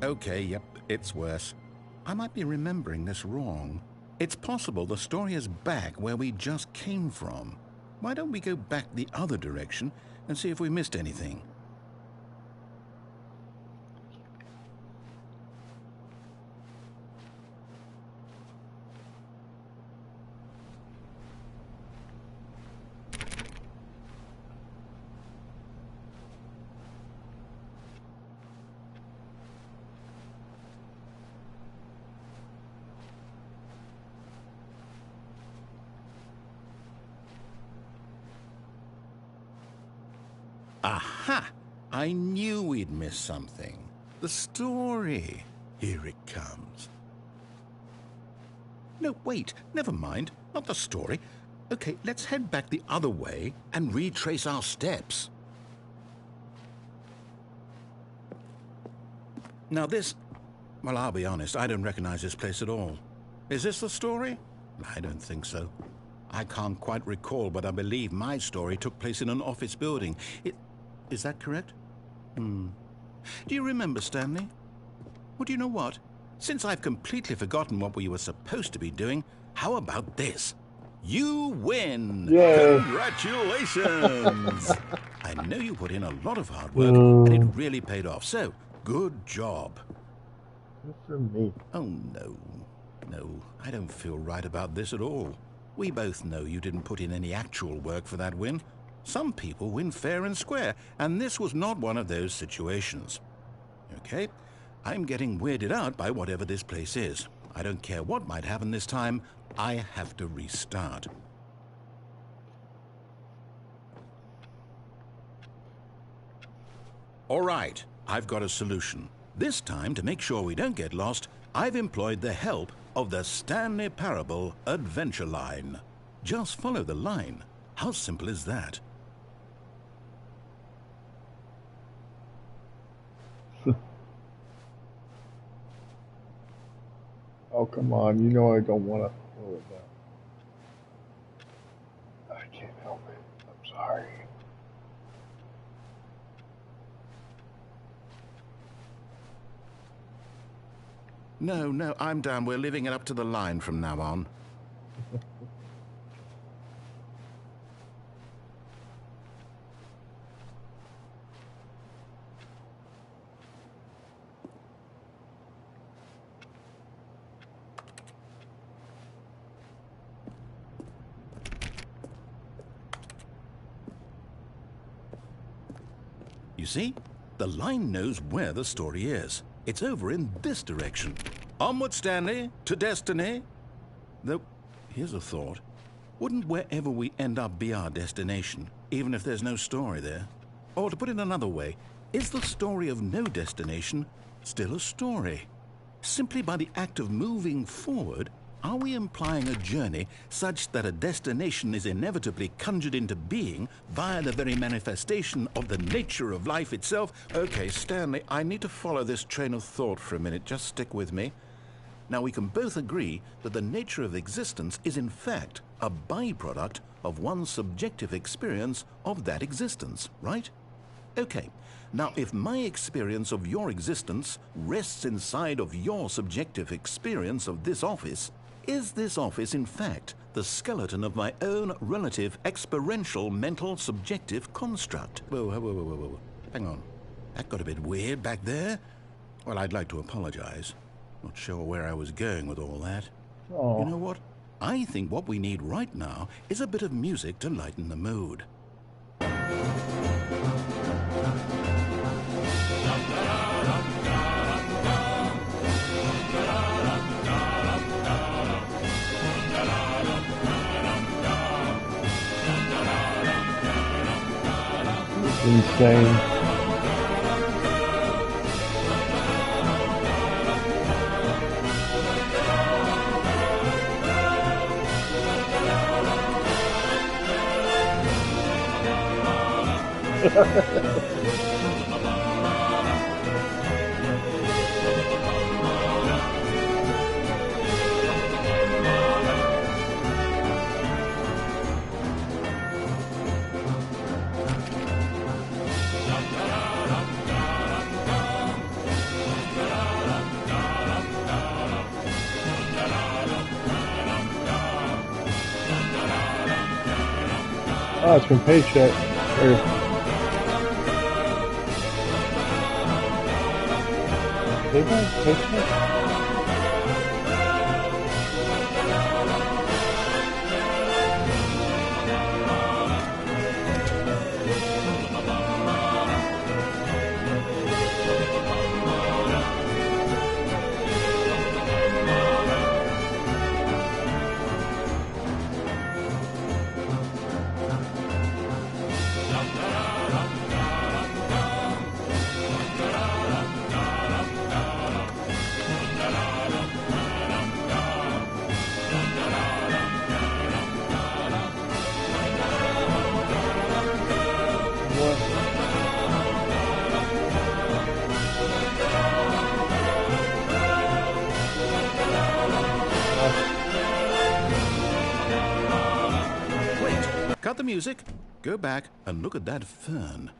Okay, yep, it's worse. I might be remembering this wrong. It's possible the story is back where we just came from. Why don't we go back the other direction and see if we missed anything? Aha! I knew we'd miss something. The story. Here it comes. No, wait. Never mind. Not the story. Okay, let's head back the other way and retrace our steps. Now this... Well, I'll be honest. I don't recognize this place at all. Is this the story? I don't think so. I can't quite recall, but I believe my story took place in an office building. Is that correct? Do you remember, Stanley? Well, do you know what? Since I've completely forgotten what we were supposed to be doing, how about this? You win! Yay. Congratulations! I know you put in a lot of hard work, and it really paid off, so good job. Good for me. Oh, no. No, I don't feel right about this at all. We both know you didn't put in any actual work for that win. Some people win fair and square, and this was not one of those situations. Okay, I'm getting weirded out by whatever this place is. I don't care what might happen this time. I have to restart. All right, I've got a solution. This time, to make sure we don't get lost, I've employed the help of the Stanley Parable Adventure Line. Just follow the line. How simple is that? Oh, come on. You know I don't want to follow it down. I can't help it. I'm sorry. No, I'm down. We're leaving it up to the line from now on. You see, the line knows where the story is. It's over in this direction. Onward, Stanley, to destiny. Though, here's a thought. Wouldn't wherever we end up be our destination, even if there's no story there? Or to put it another way, is the story of no destination still a story? Simply by the act of moving forward, are we implying a journey such that a destination is inevitably conjured into being via the very manifestation of the nature of life itself? Okay, Stanley, I need to follow this train of thought for a minute. Just stick with me. Now, we can both agree that the nature of existence is in fact a byproduct of one's subjective experience of that existence, right? Okay, now if my experience of your existence rests inside of your subjective experience of this office, is this office in fact the skeleton of my own relative experiential mental subjective construct? Whoa. Hang on. That got a bit weird back there. Well, I'd like to apologize. Not sure where I was going with all that. Oh. You know what? I think what we need right now is a bit of music to lighten the mood. Insane. Oh, it's from Paycheck. Or, Paycheck? Cut the music, go back and look at that fern.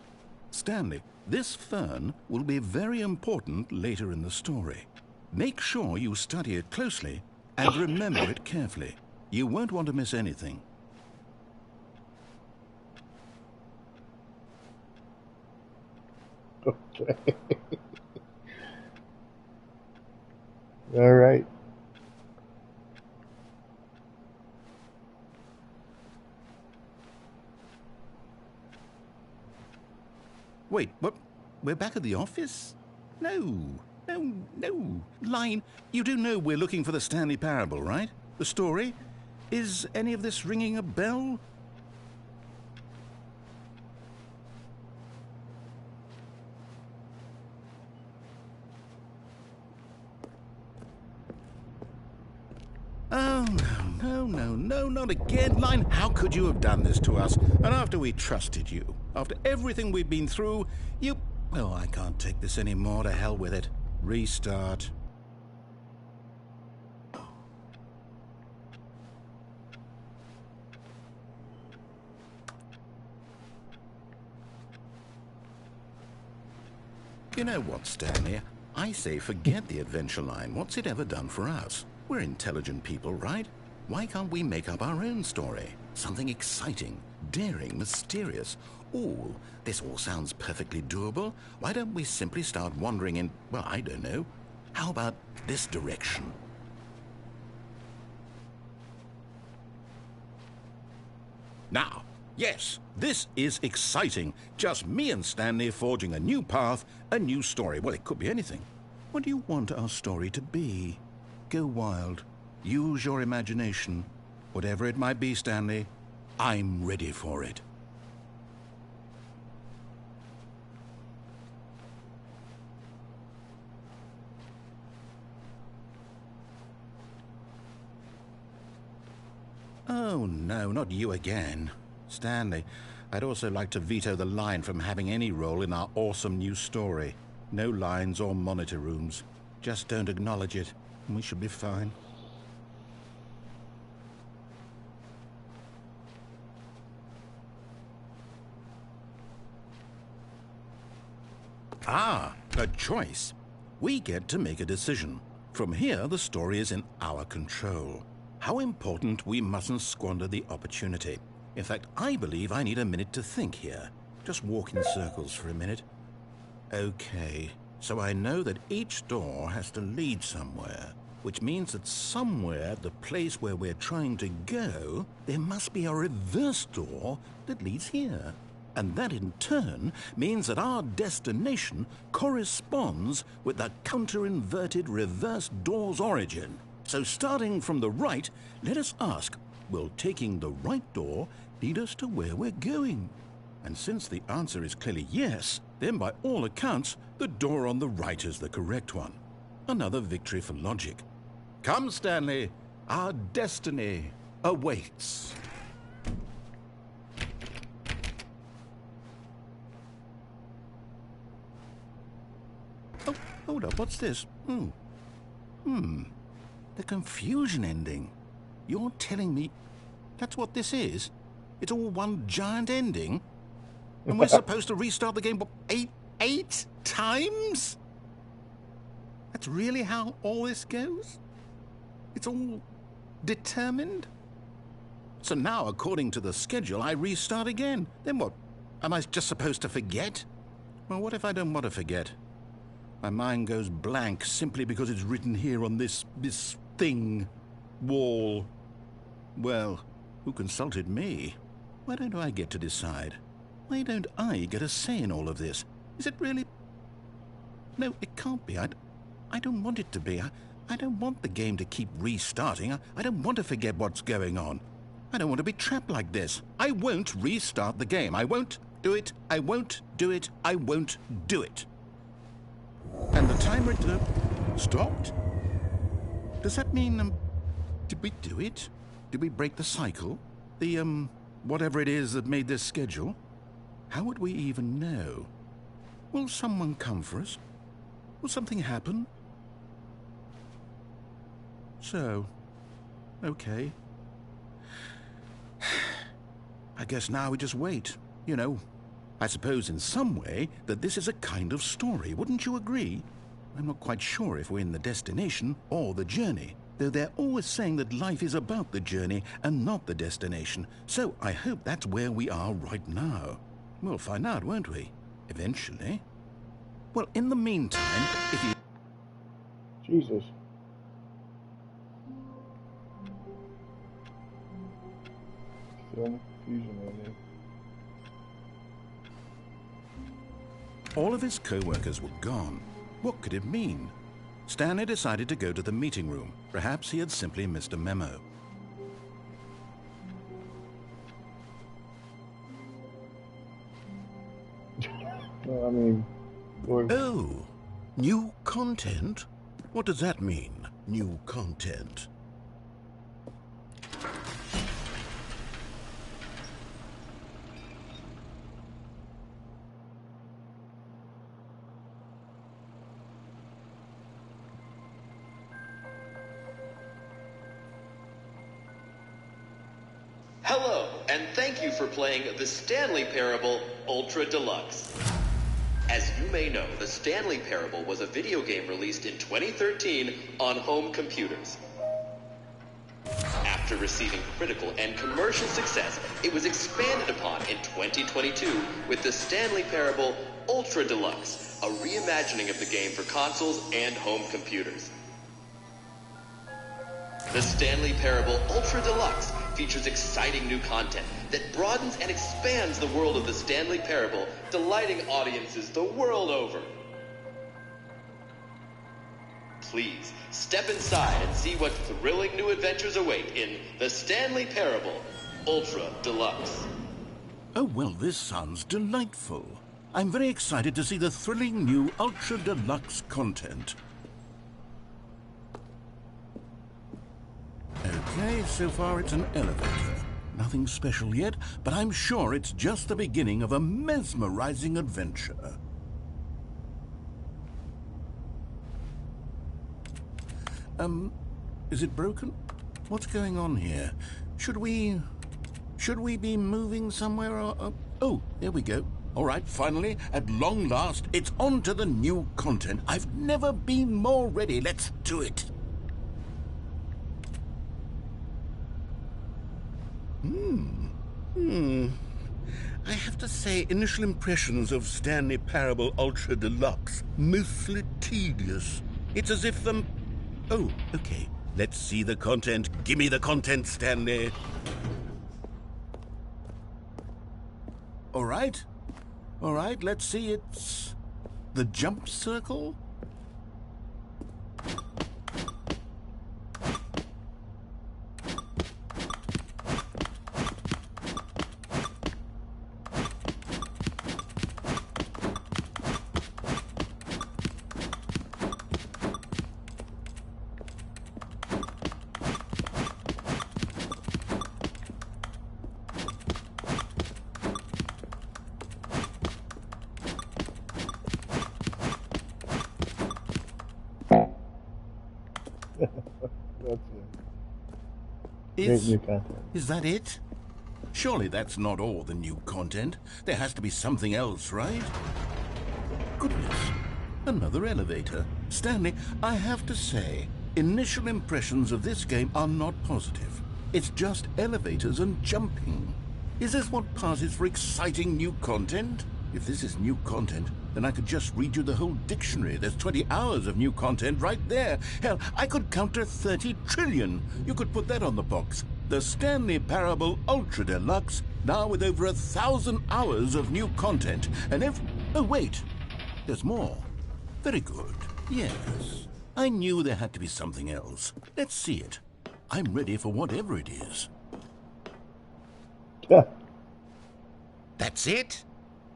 Stanley, this fern will be very important later in the story. Make sure you study it closely and remember it carefully. You won't want to miss anything. Okay. All right. Wait, what? We're back at the office? No. Line, you do know we're looking for the Stanley Parable, right? The story? Is any of this ringing a bell? Oh, no, not again. Line, how could you have done this to us? And after we trusted you, after everything we've been through, you... Oh, I can't take this anymore. To hell with it. Restart. You know what, Stanley? I say forget the adventure line. What's it ever done for us? We're intelligent people, right? Why can't we make up our own story? Something exciting, daring, mysterious. Ooh, this all sounds perfectly doable. Why don't we simply start wandering in, well, I don't know. How about this direction? Now, yes, this is exciting. Just me and Stanley forging a new path, a new story. Well, it could be anything. What do you want our story to be? Go wild. Use your imagination. Whatever it might be, Stanley, I'm ready for it. Oh, no, not you again. Stanley, I'd also like to veto the line from having any role in our awesome new story. No lines or monitor rooms. Just don't acknowledge it, and we should be fine. Ah, a choice. We get to make a decision. From here, the story is in our control. How important we mustn't squander the opportunity. In fact, I believe I need a minute to think here. Just walk in circles for a minute. Okay, so I know that each door has to lead somewhere, which means that somewhere at the place where we're trying to go, there must be a reverse door that leads here. And that in turn means that our destination corresponds with the counter-inverted reverse door's origin. So starting from the right, let us ask, will taking the right door lead us to where we're going? And since the answer is clearly yes, then by all accounts, the door on the right is the correct one. Another victory for logic. Come, Stanley, our destiny awaits. hold up, what's this? The confusion ending. You're telling me that's what this is? It's all one giant ending? And we're supposed to restart the game, what, eight times? That's really how all this goes? It's all determined? So now, according to the schedule, I restart again. Then what? Am I just supposed to forget? Well, what if I don't want to forget? My mind goes blank simply because it's written here on this thing, wall. Well, who consulted me? Why don't I get to decide? Why don't I get a say in all of this? Is it really? No, it can't be. I don't want it to be. I don't want the game to keep restarting. I don't want to forget what's going on. I don't want to be trapped like this. I won't restart the game. I won't do it. I won't do it. I won't do it. And the timer stopped? Does that mean, did we do it? Did we break the cycle? The, whatever it is that made this schedule? How would we even know? Will someone come for us? Will something happen? So, okay. I guess now we just wait, you know. I suppose in some way that this is a kind of story, wouldn't you agree? I'm not quite sure if we're in the destination or the journey, though they're always saying that life is about the journey and not the destination, so I hope that's where we are right now. We'll find out, won't we? Eventually. Well, in the meantime, if you... Jesus. Still confusion right here. All of his co-workers were gone. What could it mean? Stanley decided to go to the meeting room. Perhaps he had simply missed a memo. Well, I mean, boy. Oh, new content? What does that mean, new content? Hello, and thank you for playing the Stanley Parable Ultra Deluxe. As you may know, the Stanley Parable was a video game released in 2013 on home computers. After receiving critical and commercial success, it was expanded upon in 2022 with the Stanley Parable Ultra Deluxe, a reimagining of the game for consoles and home computers. The Stanley Parable Ultra Deluxe features exciting new content that broadens and expands the world of the Stanley Parable, delighting audiences the world over. Please, step inside and see what thrilling new adventures await in the Stanley Parable Ultra Deluxe. Oh, well, this sounds delightful. I'm very excited to see the thrilling new Ultra Deluxe content. Okay, so far it's an elevator. Nothing special yet, but I'm sure it's just the beginning of a mesmerizing adventure. Is it broken? What's going on here? Should we be moving somewhere or... Oh, there we go. All right, finally, at long last, it's on to the new content. I've never been more ready. Let's do it. I have to say, initial impressions of Stanley Parable Ultra Deluxe, mostly tedious. It's as if, Oh, okay. Let's see the content. Give me the content, Stanley. All right, let's see. It's the jump circle. Great new content. Is that it? Surely that's not all the new content. There has to be something else, right? Goodness. Another elevator. Stanley, I have to say, initial impressions of this game are not positive. It's just elevators and jumping. Is this what passes for exciting new content? If this is new content, then I could just read you the whole dictionary. There's 20 hours of new content right there. Hell, I could counter 30 trillion. You could put that on the box. The Stanley Parable Ultra Deluxe, now with over 1,000 hours of new content. And if... Oh, wait. There's more. Very good. Yes. I knew there had to be something else. Let's see it. I'm ready for whatever it is. Yeah. That's it?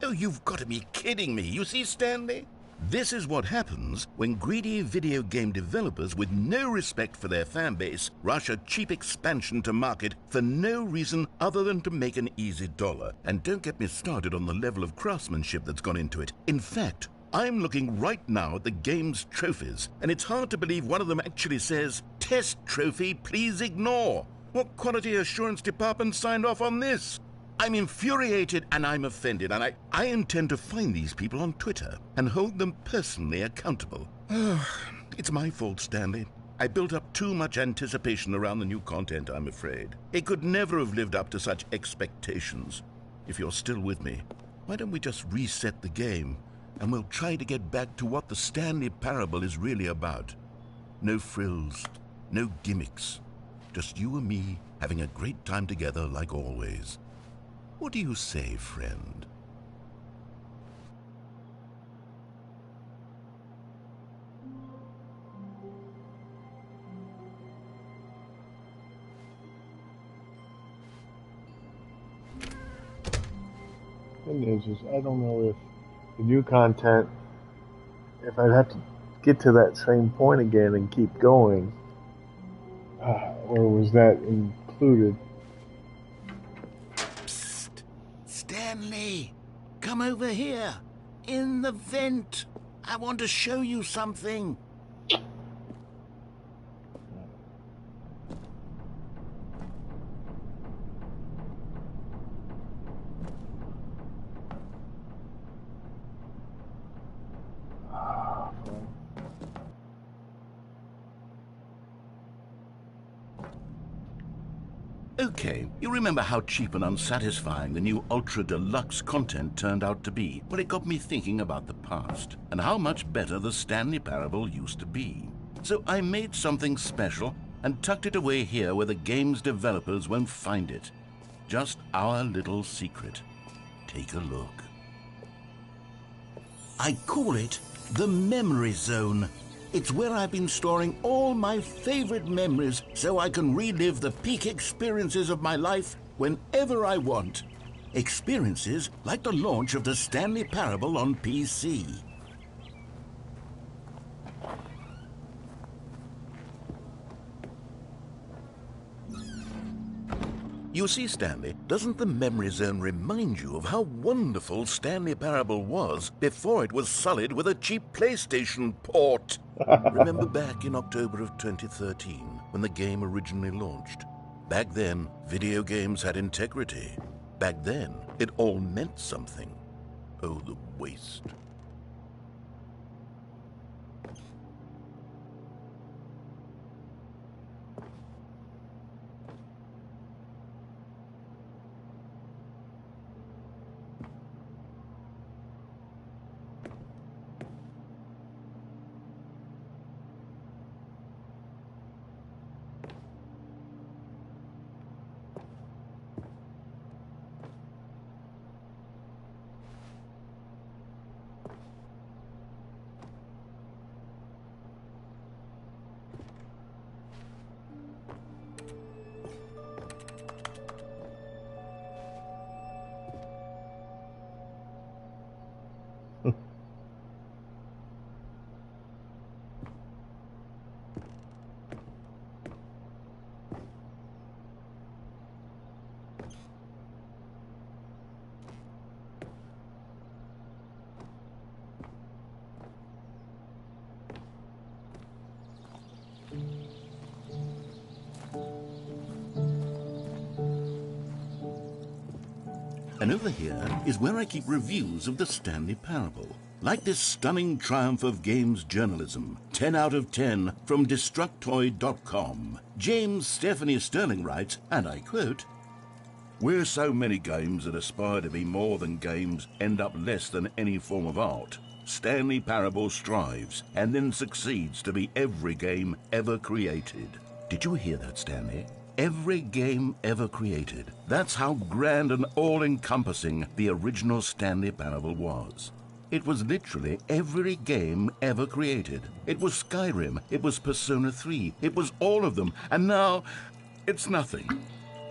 Oh, you've got to be kidding me. You see, Stanley? This is what happens when greedy video game developers with no respect for their fan base rush a cheap expansion to market for no reason other than to make an easy dollar. And don't get me started on the level of craftsmanship that's gone into it. In fact, I'm looking right now at the game's trophies, and it's hard to believe one of them actually says, "Test trophy, please ignore." What quality assurance department signed off on this? I'm infuriated and I'm offended, and I intend to find these people on Twitter and hold them personally accountable. It's my fault, Stanley. I built up too much anticipation around the new content, I'm afraid. It could never have lived up to such expectations. If you're still with me, why don't we just reset the game, and we'll try to get back to what the Stanley Parable is really about. No frills, no gimmicks. Just you and me having a great time together like always. What do you say, friend? Thing is I don't know if the new content, if I'd have to get to that same point again and keep going, or was that included? Psst! Stanley! Come over here! In the vent! I want to show you something! Okay, you remember how cheap and unsatisfying the new Ultra Deluxe content turned out to be? Well, it got me thinking about the past, and how much better the Stanley Parable used to be. So I made something special and tucked it away here where the game's developers won't find it. Just our little secret. Take a look. I call it the Memory Zone. It's where I've been storing all my favorite memories so I can relive the peak experiences of my life whenever I want. Experiences like the launch of the Stanley Parable on PC. You see, Stanley, doesn't the Memory Zone remind you of how wonderful Stanley Parable was before it was sullied with a cheap PlayStation port? Remember back in October of 2013, when the game originally launched? Back then, video games had integrity. Back then, it all meant something. Oh, the waste. And over here is where I keep reviews of the Stanley Parable. Like this stunning triumph of games journalism, 10 out of 10 from Destructoid.com. James Stephanie Sterling writes, and I quote, "Where so many games that aspire to be more than games end up less than any form of art, Stanley Parable strives and then succeeds to be every game ever created." Did you hear that, Stanley? Every game ever created. That's how grand and all-encompassing the original Stanley Parable was. It was literally every game ever created. It was Skyrim, it was Persona 3, it was all of them, and now it's nothing.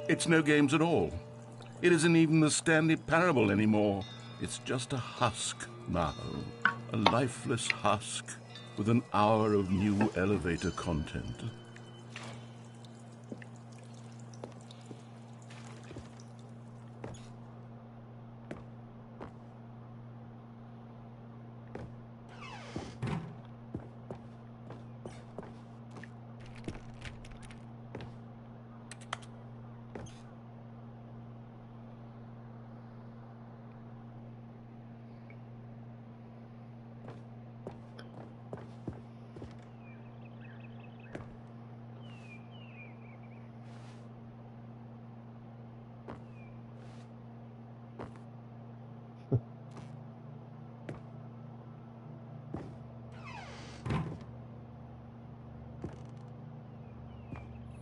It's no games at all. It isn't even the Stanley Parable anymore. It's just a husk now, a lifeless husk with an hour of new elevator content.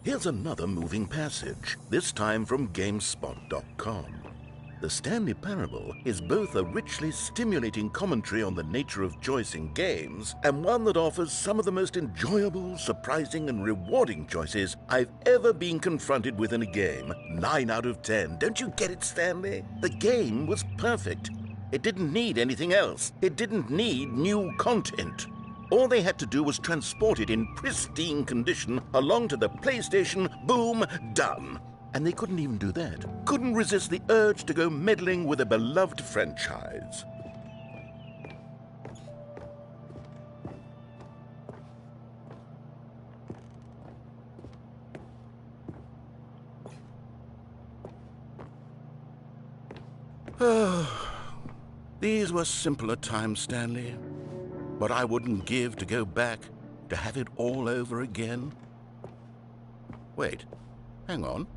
Here's another moving passage, this time from GameSpot.com. The Stanley Parable is both a richly stimulating commentary on the nature of choice in games and one that offers some of the most enjoyable, surprising, and rewarding choices I've ever been confronted with in a game. 9 out of 10. Don't you get it, Stanley? The game was perfect. It didn't need anything else. It didn't need new content. All they had to do was transport it in pristine condition along to the PlayStation, boom, done. And they couldn't even do that. Couldn't resist the urge to go meddling with a beloved franchise. These were simpler times, Stanley. What I wouldn't give to go back, to have it all over again. Wait, hang on.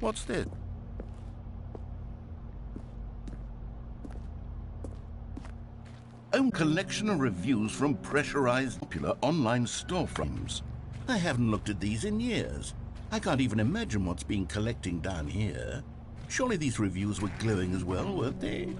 What's this? Own collection of reviews from pressurized popular online storefronts. I haven't looked at these in years. I can't even imagine what's been collecting down here. Surely these reviews were glowing as well, weren't they?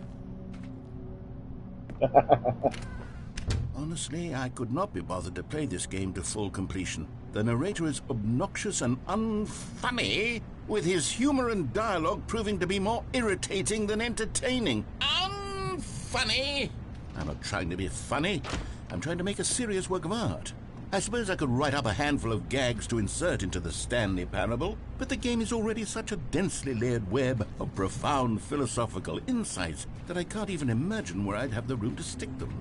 Honestly, I could not be bothered to play this game to full completion. The narrator is obnoxious and unfunny, with his humor and dialogue proving to be more irritating than entertaining. Unfunny! I'm not trying to be funny. I'm trying to make a serious work of art. I suppose I could write up a handful of gags to insert into the Stanley Parable, but the game is already such a densely layered web of profound philosophical insights that I can't even imagine where I'd have the room to stick them.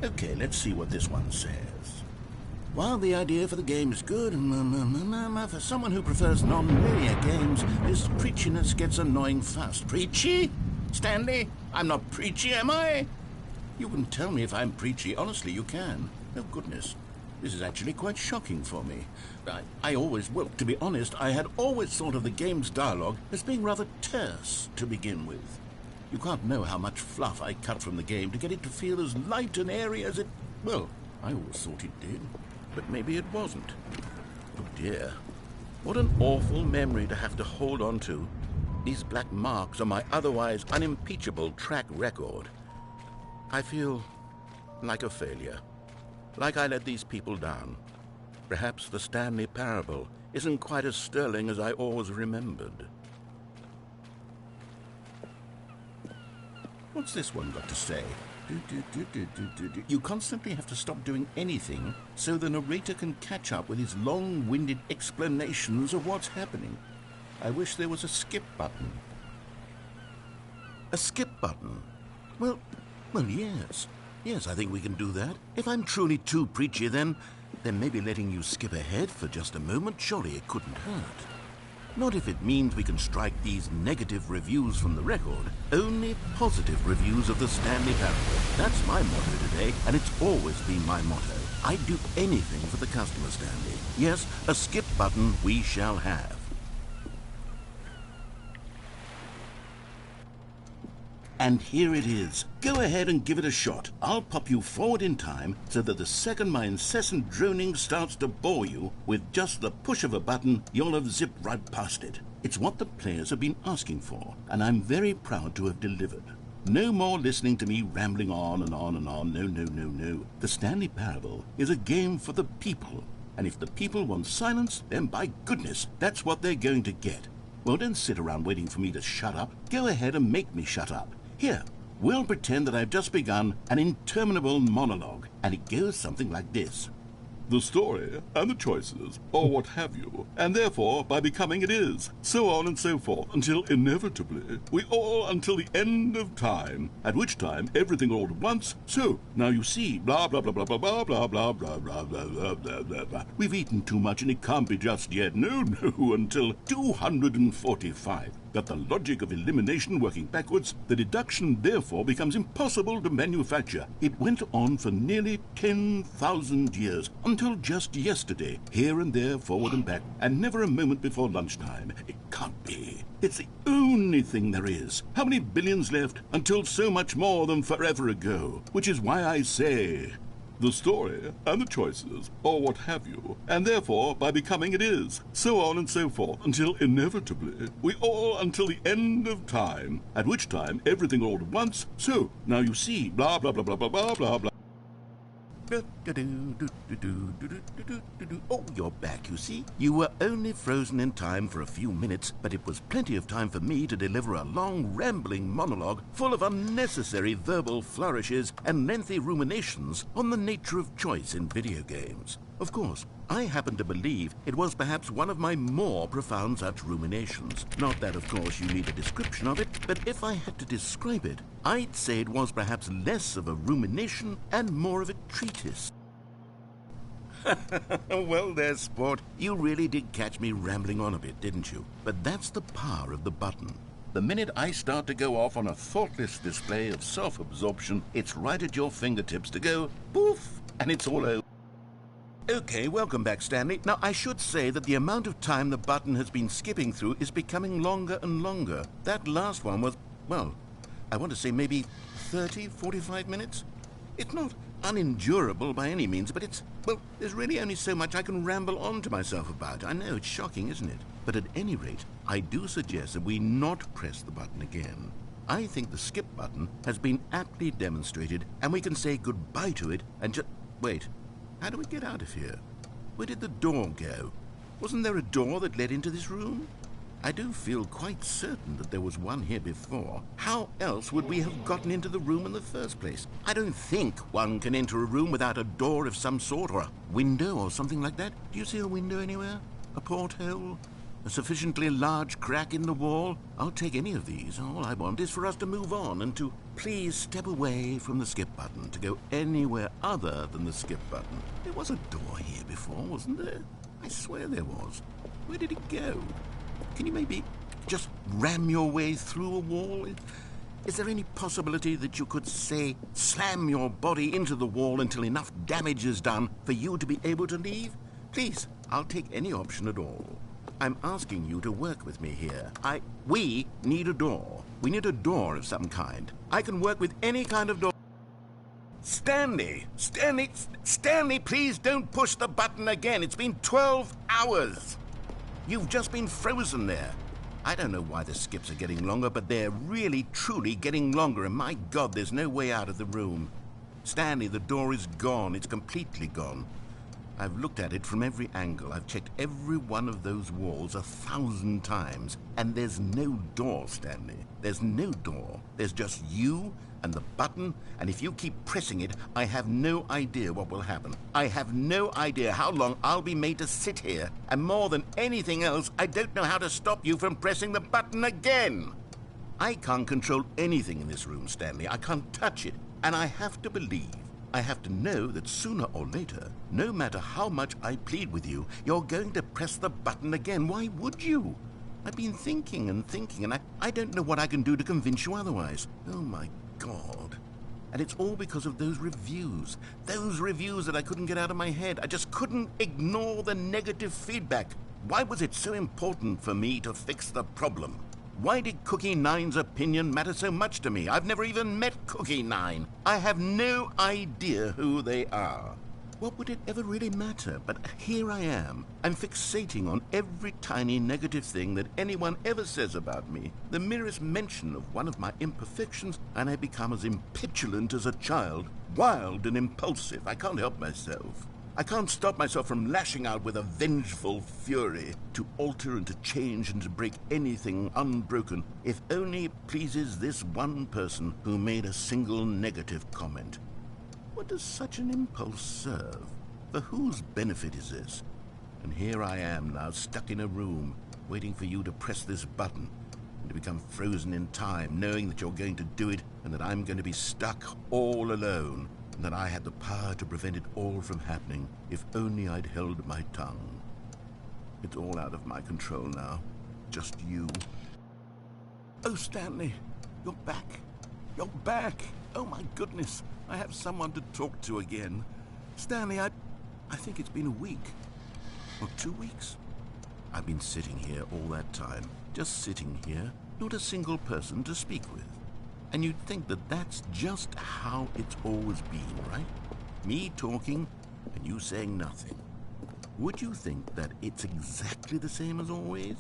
Okay, let's see what this one says. While the idea for the game is good, for someone who prefers non-linear games, this preachiness gets annoying fast. Preachy? Stanley? I'm not preachy, am I? You can tell me if I'm preachy. Honestly, you can. Oh, goodness. This is actually quite shocking for me. Well, to be honest, I had always thought of the game's dialogue as being rather terse to begin with. You can't know how much fluff I cut from the game to get it to feel as light and airy as it... Well, I always thought it did, but maybe it wasn't. Oh dear, what an awful memory to have to hold on to. These black marks on my otherwise unimpeachable track record. I feel like a failure, like I let these people down. Perhaps the Stanley Parable isn't quite as sterling as I always remembered. What's this one got to say? You constantly have to stop doing anything so the narrator can catch up with his long-winded explanations of what's happening. I wish there was a skip button. A skip button? Well, yes. Yes, I think we can do that. If I'm truly too preachy, then maybe letting you skip ahead for just a moment, surely it couldn't hurt. Not if it means we can strike these negative reviews from the record. Only positive reviews of the Stanley Parable. That's my motto today, and it's always been my motto. I'd do anything for the customer, Stanley. Yes, a skip button we shall have. And here it is. Go ahead and give it a shot. I'll pop you forward in time so that the second my incessant droning starts to bore you, with just the push of a button, you'll have zipped right past it. It's what the players have been asking for, and I'm very proud to have delivered. No more listening to me rambling on and on and on. No. The Stanley Parable is a game for the people, and if the people want silence, then by goodness, that's what they're going to get. Well, don't sit around waiting for me to shut up. Go ahead and make me shut up. Here, we'll pretend that I've just begun an interminable monologue, and it goes something like this. The story, and the choices, or what have you, and therefore, by becoming it is, so on and so forth, until inevitably, we all until the end of time, at which time everything all at once, so, now you see, blah, blah, blah, blah, blah, blah, blah, blah, blah, blah, blah, blah, blah, blah, blah. We've eaten too much and it can't be just yet, no, until 245. That the logic of elimination working backwards, the deduction therefore becomes impossible to manufacture. It went on for nearly 10,000 years, until just yesterday, here and there, forward and back, and never a moment before lunchtime. It can't be. It's the only thing there is. How many billions left until so much more than forever ago? Which is why I say, the story, and the choices, or what have you, and therefore, by becoming it is, so on and so forth, until inevitably, we all until the end of time, at which time everything all at once, so, now you see, blah, blah, blah, blah, blah, blah, blah, blah. Oh, you're back, you see. You were only frozen in time for a few minutes, but it was plenty of time for me to deliver a long, rambling monologue full of unnecessary verbal flourishes and lengthy ruminations on the nature of choice in video games. Of course, I happen to believe it was perhaps one of my more profound such ruminations. Not that, of course, you need a description of it, but if I had to describe it, I'd say it was perhaps less of a rumination and more of a treatise. Well there, sport. You really did catch me rambling on a bit, didn't you? But that's the power of the button. The minute I start to go off on a thoughtless display of self-absorption, it's right at your fingertips to go poof, and it's all over. Okay, welcome back, Stanley. Now, I should say that the amount of time the button has been skipping through is becoming longer and longer. That last one was, well, I want to say maybe 30, 45 minutes? It's not unendurable by any means, but it's, well, there's really only so much I can ramble on to myself about. I know, it's shocking, isn't it? But at any rate, I do suggest that we not press the button again. I think the skip button has been aptly demonstrated, and we can say goodbye to it and just... Wait. How do we get out of here? Where did the door go? Wasn't there a door that led into this room? I do feel quite certain that there was one here before. How else would we have gotten into the room in the first place? I don't think one can enter a room without a door of some sort, or a window or something like that. Do you see a window anywhere? A porthole? A sufficiently large crack in the wall? I'll take any of these. All I want is for us to move on and to please step away from the skip button, to go anywhere other than the skip button. There was a door here before, wasn't there? I swear there was. Where did it go? Can you maybe just ram your way through a wall? Is there any possibility that you could, say, slam your body into the wall until enough damage is done for you to be able to leave? Please, I'll take any option at all. I'm asking you to work with me here. We need a door. We need a door of some kind. I can work with any kind of door. Stanley, please don't push the button again. It's been 12 hours. You've just been frozen there. I don't know why the skips are getting longer, but they're really, truly getting longer, and my God, there's no way out of the room. Stanley, the door is gone. It's completely gone. I've looked at it from every angle. I've checked every one of those walls 1,000 times, and there's no door, Stanley. There's no door. There's just you and the button, and if you keep pressing it, I have no idea what will happen. I have no idea how long I'll be made to sit here, and more than anything else, I don't know how to stop you from pressing the button again. I can't control anything in this room, Stanley. I can't touch it. And I have to believe, I have to know that sooner or later, no matter how much I plead with you, you're going to press the button again. Why would you? I've been thinking and thinking, and I don't know what I can do to convince you otherwise. Oh, my God. And it's all because of those reviews. Those reviews that I couldn't get out of my head. I just couldn't ignore the negative feedback. Why was it so important for me to fix the problem? Why did Cookie Nine's opinion matter so much to me? I've never even met Cookie Nine. I have no idea who they are. What would it ever really matter? But here I am. I'm fixating on every tiny negative thing that anyone ever says about me. The merest mention of one of my imperfections, and I become as impetulant as a child, wild and impulsive. I can't help myself. I can't stop myself from lashing out with a vengeful fury to alter and to change and to break anything unbroken, if only it pleases this one person who made a single negative comment. What does such an impulse serve? For whose benefit is this? And here I am now, stuck in a room, waiting for you to press this button, and to become frozen in time, knowing that you're going to do it, and that I'm going to be stuck all alone, and that I had the power to prevent it all from happening, if only I'd held my tongue. It's all out of my control now. Just you. Oh, Stanley, you're back. You're back. Oh, my goodness. I have someone to talk to again. Stanley, I think it's been a week. Or 2 weeks. I've been sitting here all that time. Just sitting here. Not a single person to speak with. And you'd think that that's just how it's always been, right? Me talking and you saying nothing. Would you think that it's exactly the same as always?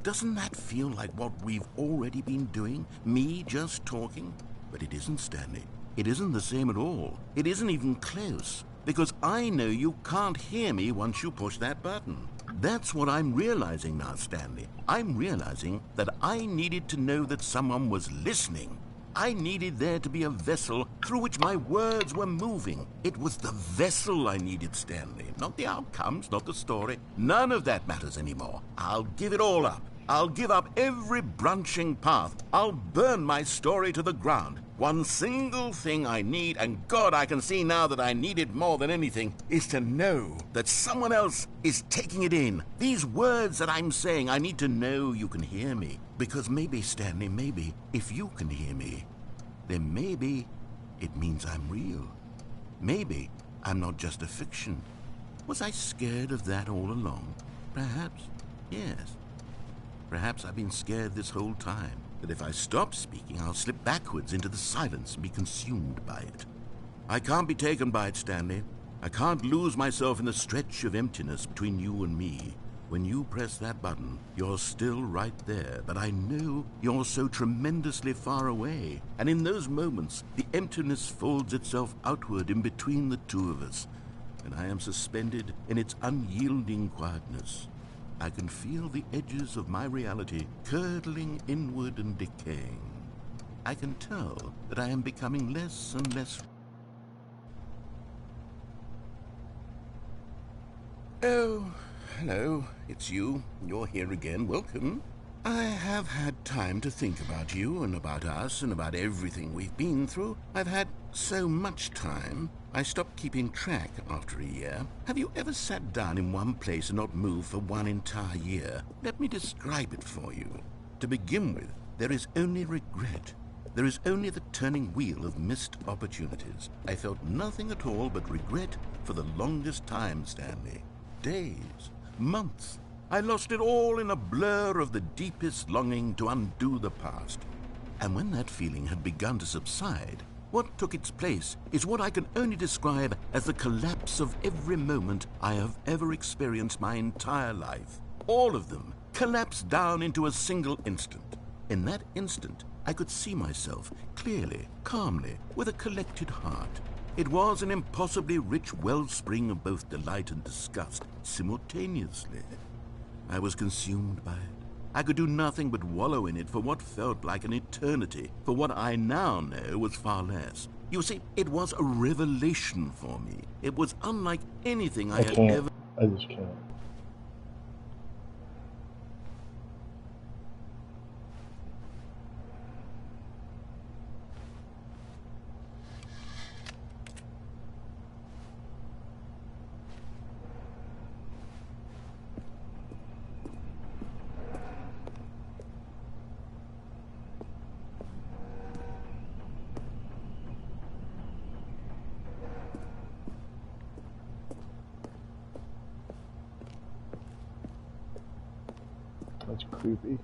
Doesn't that feel like what we've already been doing? Me just talking? But it isn't, Stanley. It isn't the same at all. It isn't even close. Because I know you can't hear me once you push that button. That's what I'm realizing now, Stanley. I'm realizing that I needed to know that someone was listening. I needed there to be a vessel through which my words were moving. It was the vessel I needed, Stanley. Not the outcomes, not the story. None of that matters anymore. I'll give it all up. I'll give up every branching path. I'll burn my story to the ground. One single thing I need, and God, I can see now that I need it more than anything, is to know that someone else is taking it in. These words that I'm saying, I need to know you can hear me. Because maybe, Stanley, maybe, if you can hear me, then maybe it means I'm real. Maybe I'm not just a fiction. Was I scared of that all along? Perhaps, yes. Perhaps I've been scared this whole time, that if I stop speaking, I'll slip backwards into the silence and be consumed by it. I can't be taken by it, Stanley. I can't lose myself in the stretch of emptiness between you and me. When you press that button, you're still right there, but I know you're so tremendously far away. And in those moments, the emptiness folds itself outward in between the two of us, and I am suspended in its unyielding quietness. I can feel the edges of my reality curdling inward and decaying. I can tell that I am becoming less and less. Oh, hello, it's you. You're here again. Welcome. I have had time to think about you and about us and about everything we've been through. I've had so much time. I stopped keeping track after a year. Have you ever sat down in one place and not moved for one entire year? Let me describe it for you. To begin with, there is only regret. There is only the turning wheel of missed opportunities. I felt nothing at all but regret for the longest time, Stanley. Days, months. I lost it all in a blur of the deepest longing to undo the past. And when that feeling had begun to subside, what took its place is what I can only describe as the collapse of every moment I have ever experienced my entire life. All of them collapsed down into a single instant. In that instant, I could see myself clearly, calmly, with a collected heart. It was an impossibly rich wellspring of both delight and disgust simultaneously. I was consumed by it. I could do nothing but wallow in it for what felt like an eternity, for what I now know was far less. You see, it was a revelation for me. It was unlike anything I had ever... I just can't. That's creepy.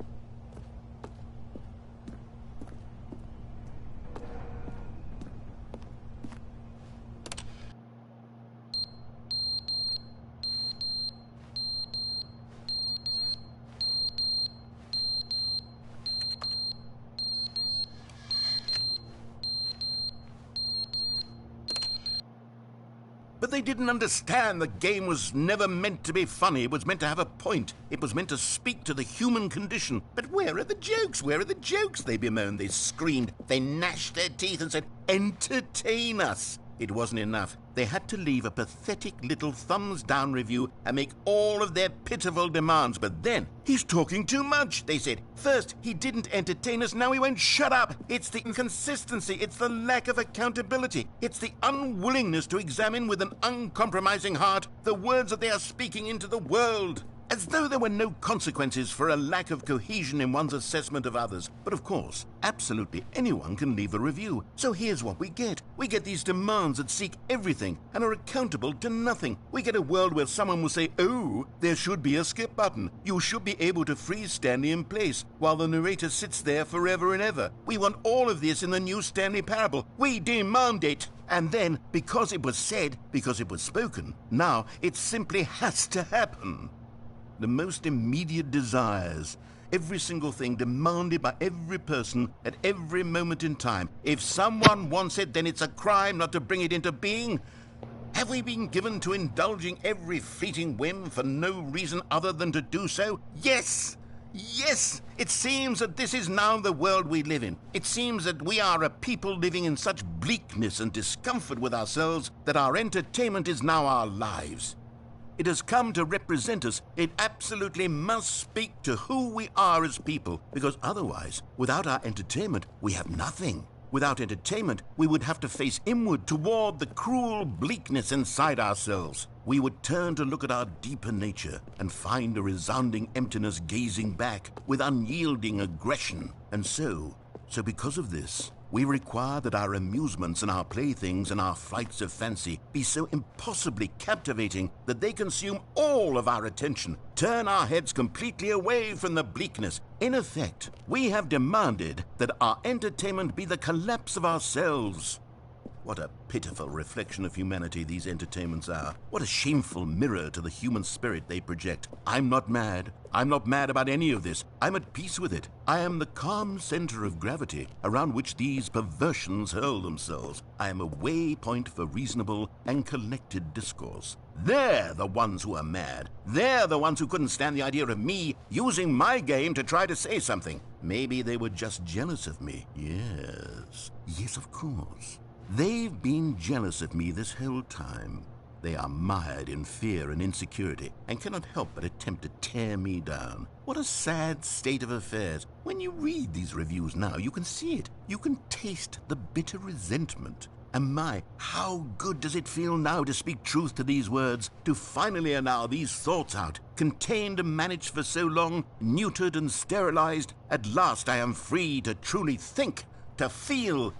But they didn't understand the game was never meant to be funny. It was meant to have a point. It was meant to speak to the human condition. But where are the jokes? Where are the jokes? They bemoaned, they screamed, they gnashed their teeth and said, entertain us. It wasn't enough. They had to leave a pathetic little thumbs-down review and make all of their pitiful demands. But then, he's talking too much, they said. First, he didn't entertain us, now he won't shut up. It's the inconsistency, it's the lack of accountability. It's the unwillingness to examine with an uncompromising heart the words that they are speaking into the world. As though there were no consequences for a lack of cohesion in one's assessment of others. But of course, absolutely anyone can leave a review. So here's what we get. We get these demands that seek everything and are accountable to nothing. We get a world where someone will say, oh, there should be a skip button. You should be able to freeze Stanley in place while the narrator sits there forever and ever. We want all of this in the new Stanley parable. We demand it. And then, because it was said, because it was spoken, now it simply has to happen. The most immediate desires, every single thing demanded by every person at every moment in time. If someone wants it, then it's a crime not to bring it into being. Have we been given to indulging every fleeting whim for no reason other than to do so? Yes! Yes! It seems that this is now the world we live in. It seems that we are a people living in such bleakness and discomfort with ourselves that our entertainment is now our lives. It has come to represent us. It absolutely must speak to who we are as people, because otherwise, without our entertainment, we have nothing. Without entertainment, we would have to face inward toward the cruel bleakness inside ourselves. We would turn to look at our deeper nature and find a resounding emptiness gazing back with unyielding aggression. And so because of this, we require that our amusements and our playthings and our flights of fancy be so impossibly captivating that they consume all of our attention, turn our heads completely away from the bleakness. In effect, we have demanded that our entertainment be the collapse of ourselves. What a pitiful reflection of humanity these entertainments are. What a shameful mirror to the human spirit they project. I'm not mad. I'm not mad about any of this. I'm at peace with it. I am the calm center of gravity around which these perversions hurl themselves. I am a waypoint for reasonable and collected discourse. They're the ones who are mad. They're the ones who couldn't stand the idea of me using my game to try to say something. Maybe they were just jealous of me. Yes, of course. They've been jealous of me this whole time. They are mired in fear and insecurity and cannot help but attempt to tear me down. What a sad state of affairs. When you read these reviews now, you can see it. You can taste the bitter resentment. And my, how good does it feel now to speak truth to these words, to finally allow these thoughts out, contained and managed for so long, neutered and sterilized. At last I am free to truly think, to feel.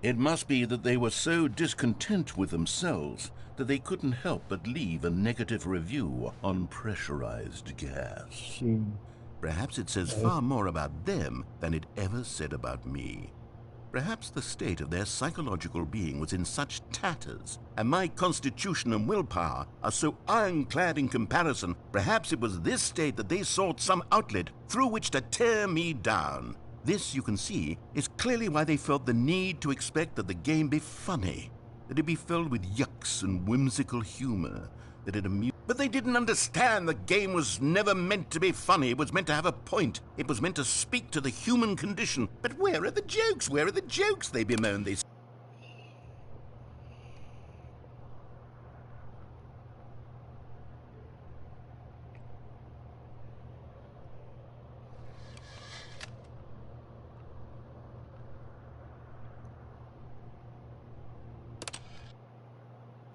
It must be that they were so discontent with themselves that they couldn't help but leave a negative review on pressurized gas. Perhaps it says far more about them than it ever said about me. Perhaps the state of their psychological being was in such tatters, and my constitution and willpower are so ironclad in comparison. Perhaps it was this state that they sought some outlet through which to tear me down. This, you can see, is clearly why they felt the need to expect that the game be funny, that it be filled with yucks and whimsical humor, that it amused. But they didn't understand the game was never meant to be funny. It was meant to have a point. It was meant to speak to the human condition. But where are the jokes? Where are the jokes? They bemoaned. They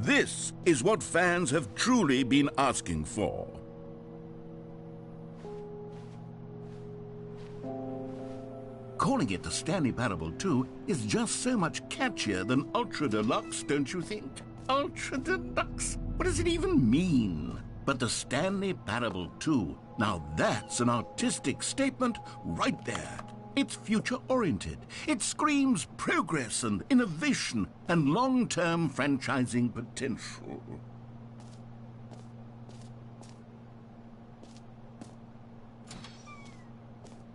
This is what fans have truly been asking for. Calling it the Stanley Parable 2 is just so much catchier than Ultra Deluxe, don't you think? Ultra Deluxe? What does it even mean? But the Stanley Parable 2, now that's an artistic statement right there. It's future-oriented. It screams progress and innovation and long-term franchising potential.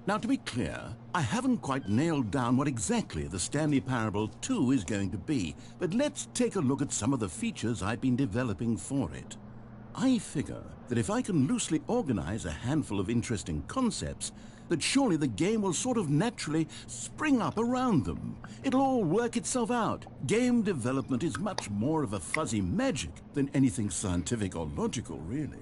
Now, to be clear, I haven't quite nailed down what exactly the Stanley Parable 2 is going to be, but let's take a look at some of the features I've been developing for it. I figure that if I can loosely organize a handful of interesting concepts, that surely the game will sort of naturally spring up around them. It'll all work itself out. Game development is much more of a fuzzy magic than anything scientific or logical, really.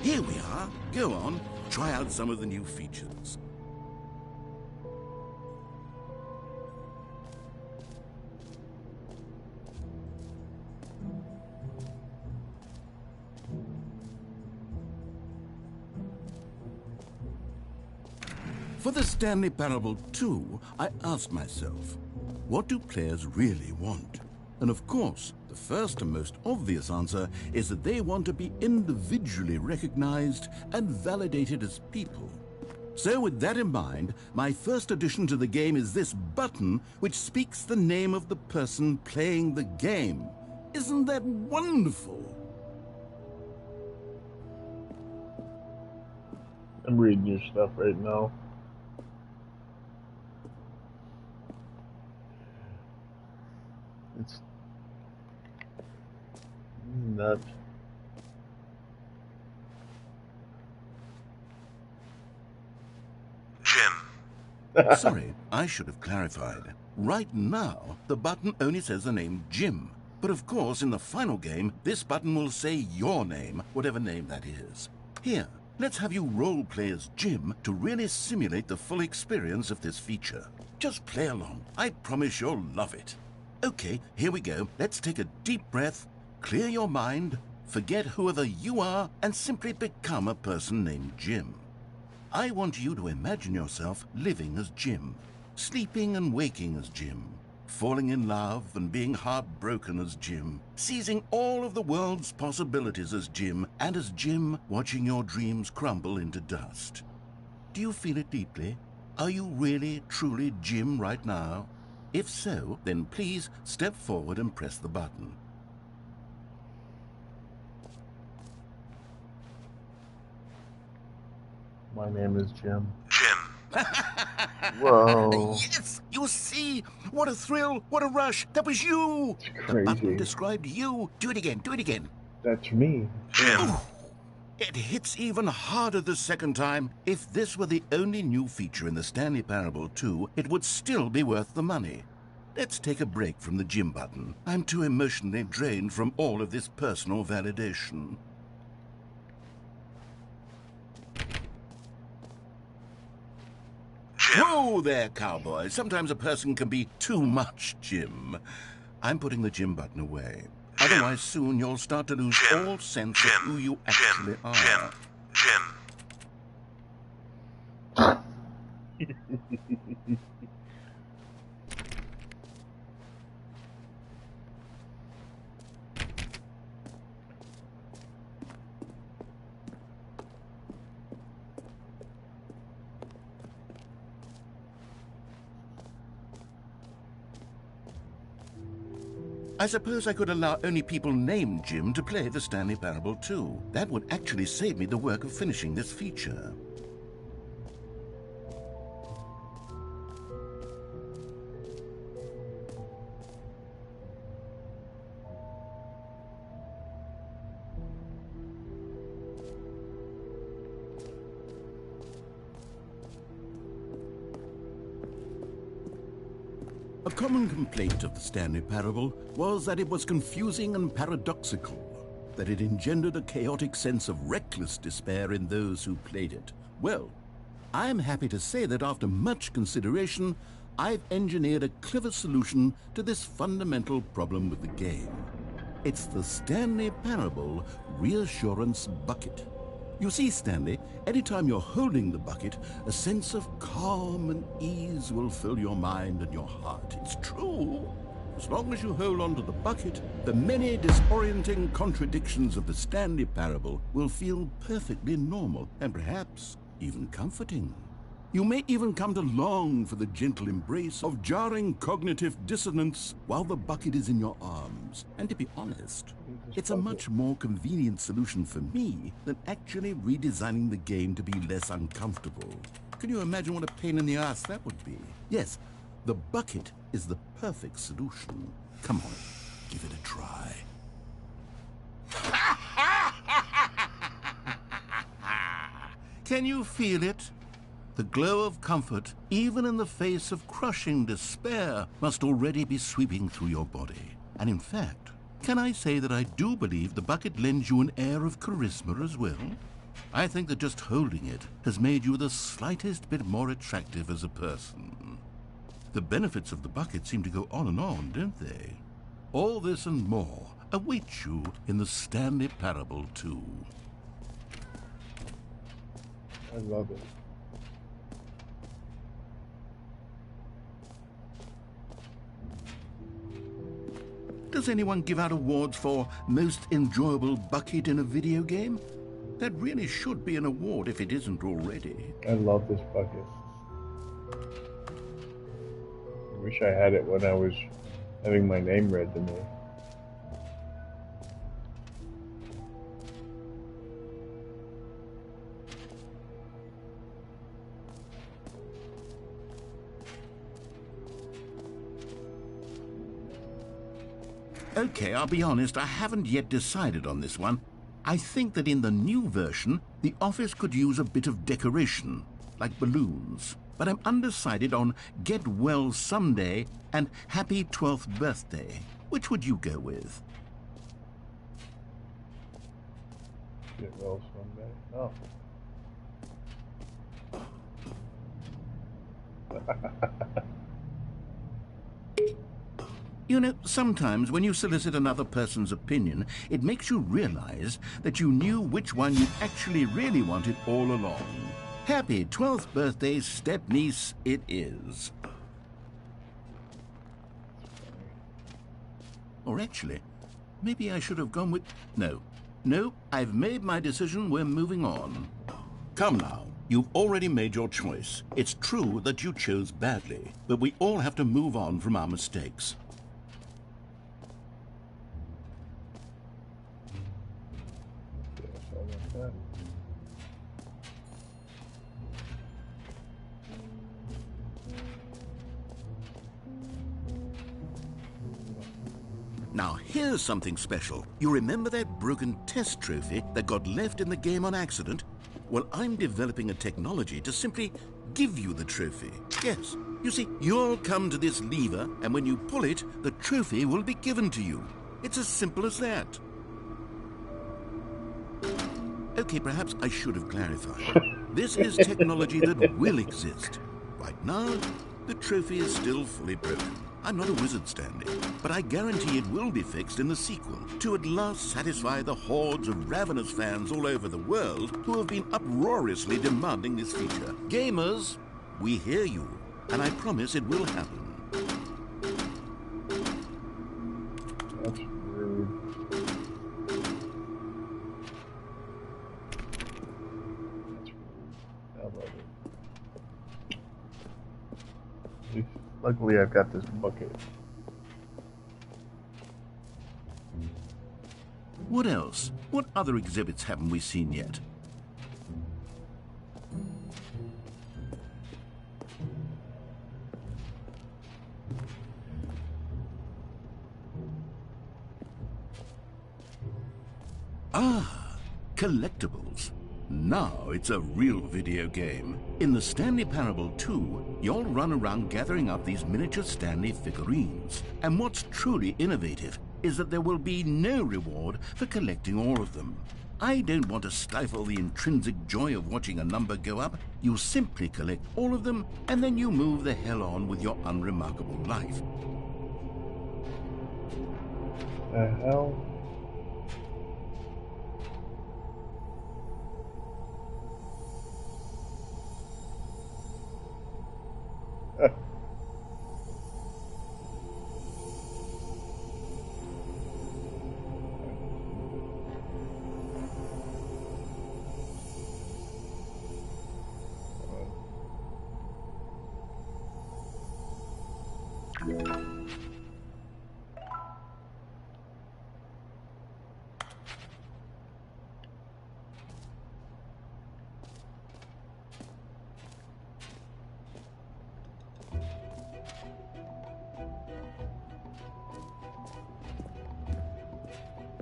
Here we are. Go on, try out some of the new features. For the Stanley Parable 2, I asked myself, what do players really want? And of course, the first and most obvious answer is that they want to be individually recognized and validated as people. So with that in mind, my first addition to the game is this button which speaks the name of the person playing the game. Isn't that wonderful? I'm reading your stuff right now. It's nuts. Jim. Sorry, I should have clarified. Right now, the button only says the name Jim. But of course, in the final game, this button will say your name, whatever name that is. Here, let's have you role-play as Jim to really simulate the full experience of this feature. Just play along. I promise you'll love it. Okay, here we go. Let's take a deep breath, clear your mind, forget whoever you are, and simply become a person named Jim. I want you to imagine yourself living as Jim, sleeping and waking as Jim, falling in love and being heartbroken as Jim, seizing all of the world's possibilities as Jim, and as Jim watching your dreams crumble into dust. Do you feel it deeply? Are you really, truly Jim right now? If so, then please step forward and press the button. My name is Jim. Jim. Whoa. Yes! You see? What a thrill! What a rush! That was you! It's The button crazy. described you. Do it again, do it again. That's me. Jim. It hits even harder the second time. If this were the only new feature in the Stanley Parable 2, it would still be worth the money. Let's take a break from the Jim button. I'm too emotionally drained from all of this personal validation. Jim. Whoa there, cowboy. Sometimes a person can be too much Jim. I'm putting the Jim button away. Otherwise, soon you'll start to lose Jim. all sense Jim. of who you actually Jim. are. Jim. I suppose I could allow only people named Jim to play the Stanley Parable too. That would actually save me the work of finishing this feature. A common complaint of the Stanley Parable was that it was confusing and paradoxical, that it engendered a chaotic sense of reckless despair in those who played it. Well, I am happy to say that after much consideration, I've engineered a clever solution to this fundamental problem with the game. It's the Stanley Parable Reassurance Bucket. You see, Stanley, anytime you're holding the bucket, a sense of calm and ease will fill your mind and your heart. It's true. As long as you hold on to the bucket, the many disorienting contradictions of the Stanley Parable will feel perfectly normal and perhaps even comforting. You may even come to long for the gentle embrace of jarring cognitive dissonance while the bucket is in your arms. And to be honest, it's a much more convenient solution for me than actually redesigning the game to be less uncomfortable. Can you imagine what a pain in the ass that would be? Yes, the bucket is the perfect solution. Come on, give it a try. Can you feel it? The glow of comfort, even in the face of crushing despair, must already be sweeping through your body. And in fact, can I say that I do believe the bucket lends you an air of charisma as well? I think that just holding it has made you the slightest bit more attractive as a person. The benefits of the bucket seem to go on, don't they? All this and more await you in the Stanley Parable 2. I love it. Does anyone give out awards for most enjoyable bucket in a video game? That really should be an award if it isn't already. I love this bucket. I wish I had it when I was having my name read to me. Okay, I'll be honest, I haven't yet decided on this one. I think that in the new version, the office could use a bit of decoration, like balloons. But I'm undecided on Get Well Someday and Happy 12th Birthday. Which would you go with? Get well someday. Oh. You know, sometimes when you solicit another person's opinion, it makes you realize that you knew which one you actually really wanted all along. Happy 12th birthday, step-niece, it is. Or actually, maybe I should have gone with... No, I've made my decision, we're moving on. Come now, you've already made your choice. It's true that you chose badly, but we all have to move on from our mistakes. Now, here's something special. You remember that broken test trophy that got left in the game on accident? Well, I'm developing a technology to simply give you the trophy. Yes, you see, you'll come to this lever, and when you pull it, the trophy will be given to you. It's as simple as that. Okay, perhaps I should have clarified. This is technology that will exist. Right now, the trophy is still fully broken. I'm not a wizard, Stanley, but I guarantee it will be fixed in the sequel to at last satisfy the hordes of ravenous fans all over the world who have been uproariously demanding this feature. Gamers, we hear you, and I promise it will happen. That's rude. I love it. Luckily, I've got this bucket. What else? What other exhibits haven't we seen yet? Ah, collectibles. Now it's a real video game. In the Stanley Parable 2, you'll run around gathering up these miniature Stanley figurines. And what's truly innovative is that there will be no reward for collecting all of them. I don't want to stifle the intrinsic joy of watching a number go up. You simply collect all of them, and then you move the hell on with your unremarkable life. The hell?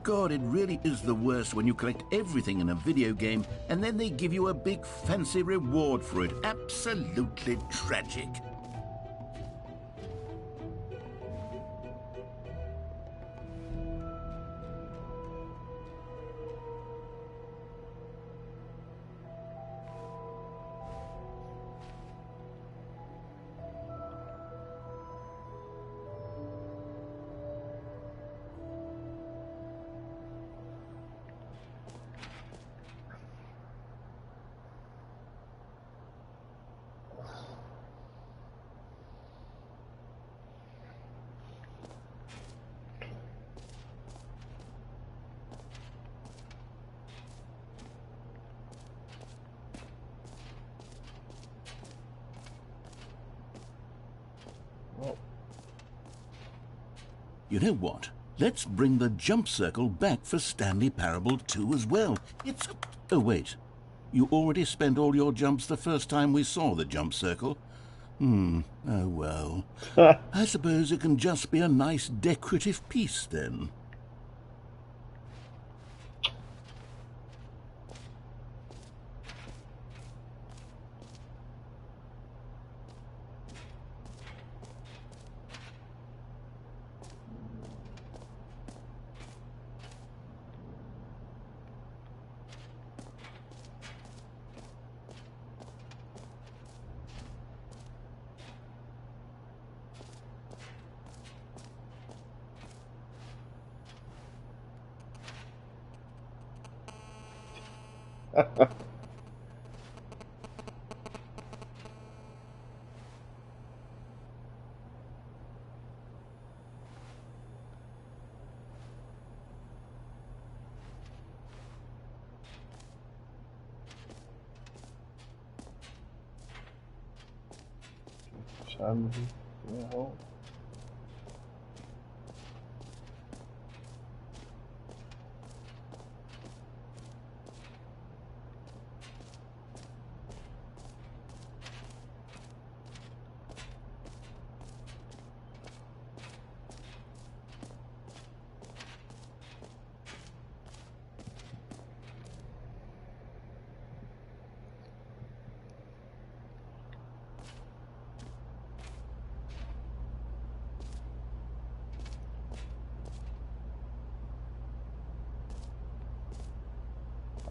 God, it really is the worst when you collect everything in a video game and then they give you a big fancy reward for it. Absolutely tragic. You know what? Let's bring the jump circle back for Stanley Parable 2 as well. It's... Oh, wait. You already spent all your jumps the first time we saw the jump circle. Oh, well. I suppose it can just be a nice decorative piece, then.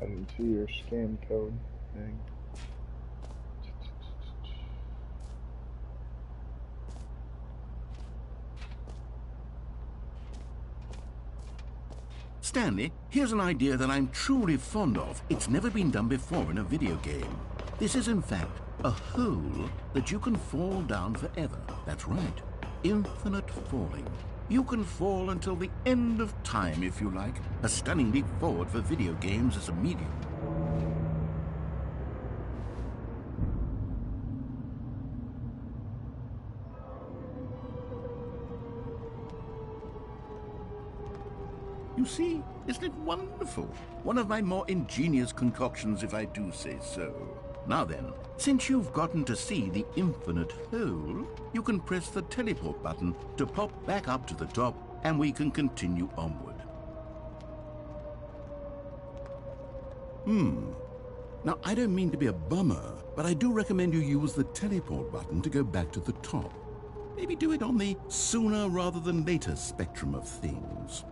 I didn't see your scan code thing. Stanley, here's an idea that I'm truly fond of. It's never been done before in a video game. This is, in fact, a hole that you can fall down forever. That's right. Infinite falling. You can fall until the end of time, if you like. A stunning leap forward for video games as a medium. You see, isn't it wonderful? One of my more ingenious concoctions, if I do say so. Now then, since you've gotten to see the infinite hole, you can press the teleport button to pop back up to the top, and we can continue onward. Now, I don't mean to be a bummer, but I do recommend you use the teleport button to go back to the top. Maybe do it on the sooner rather than later spectrum of things.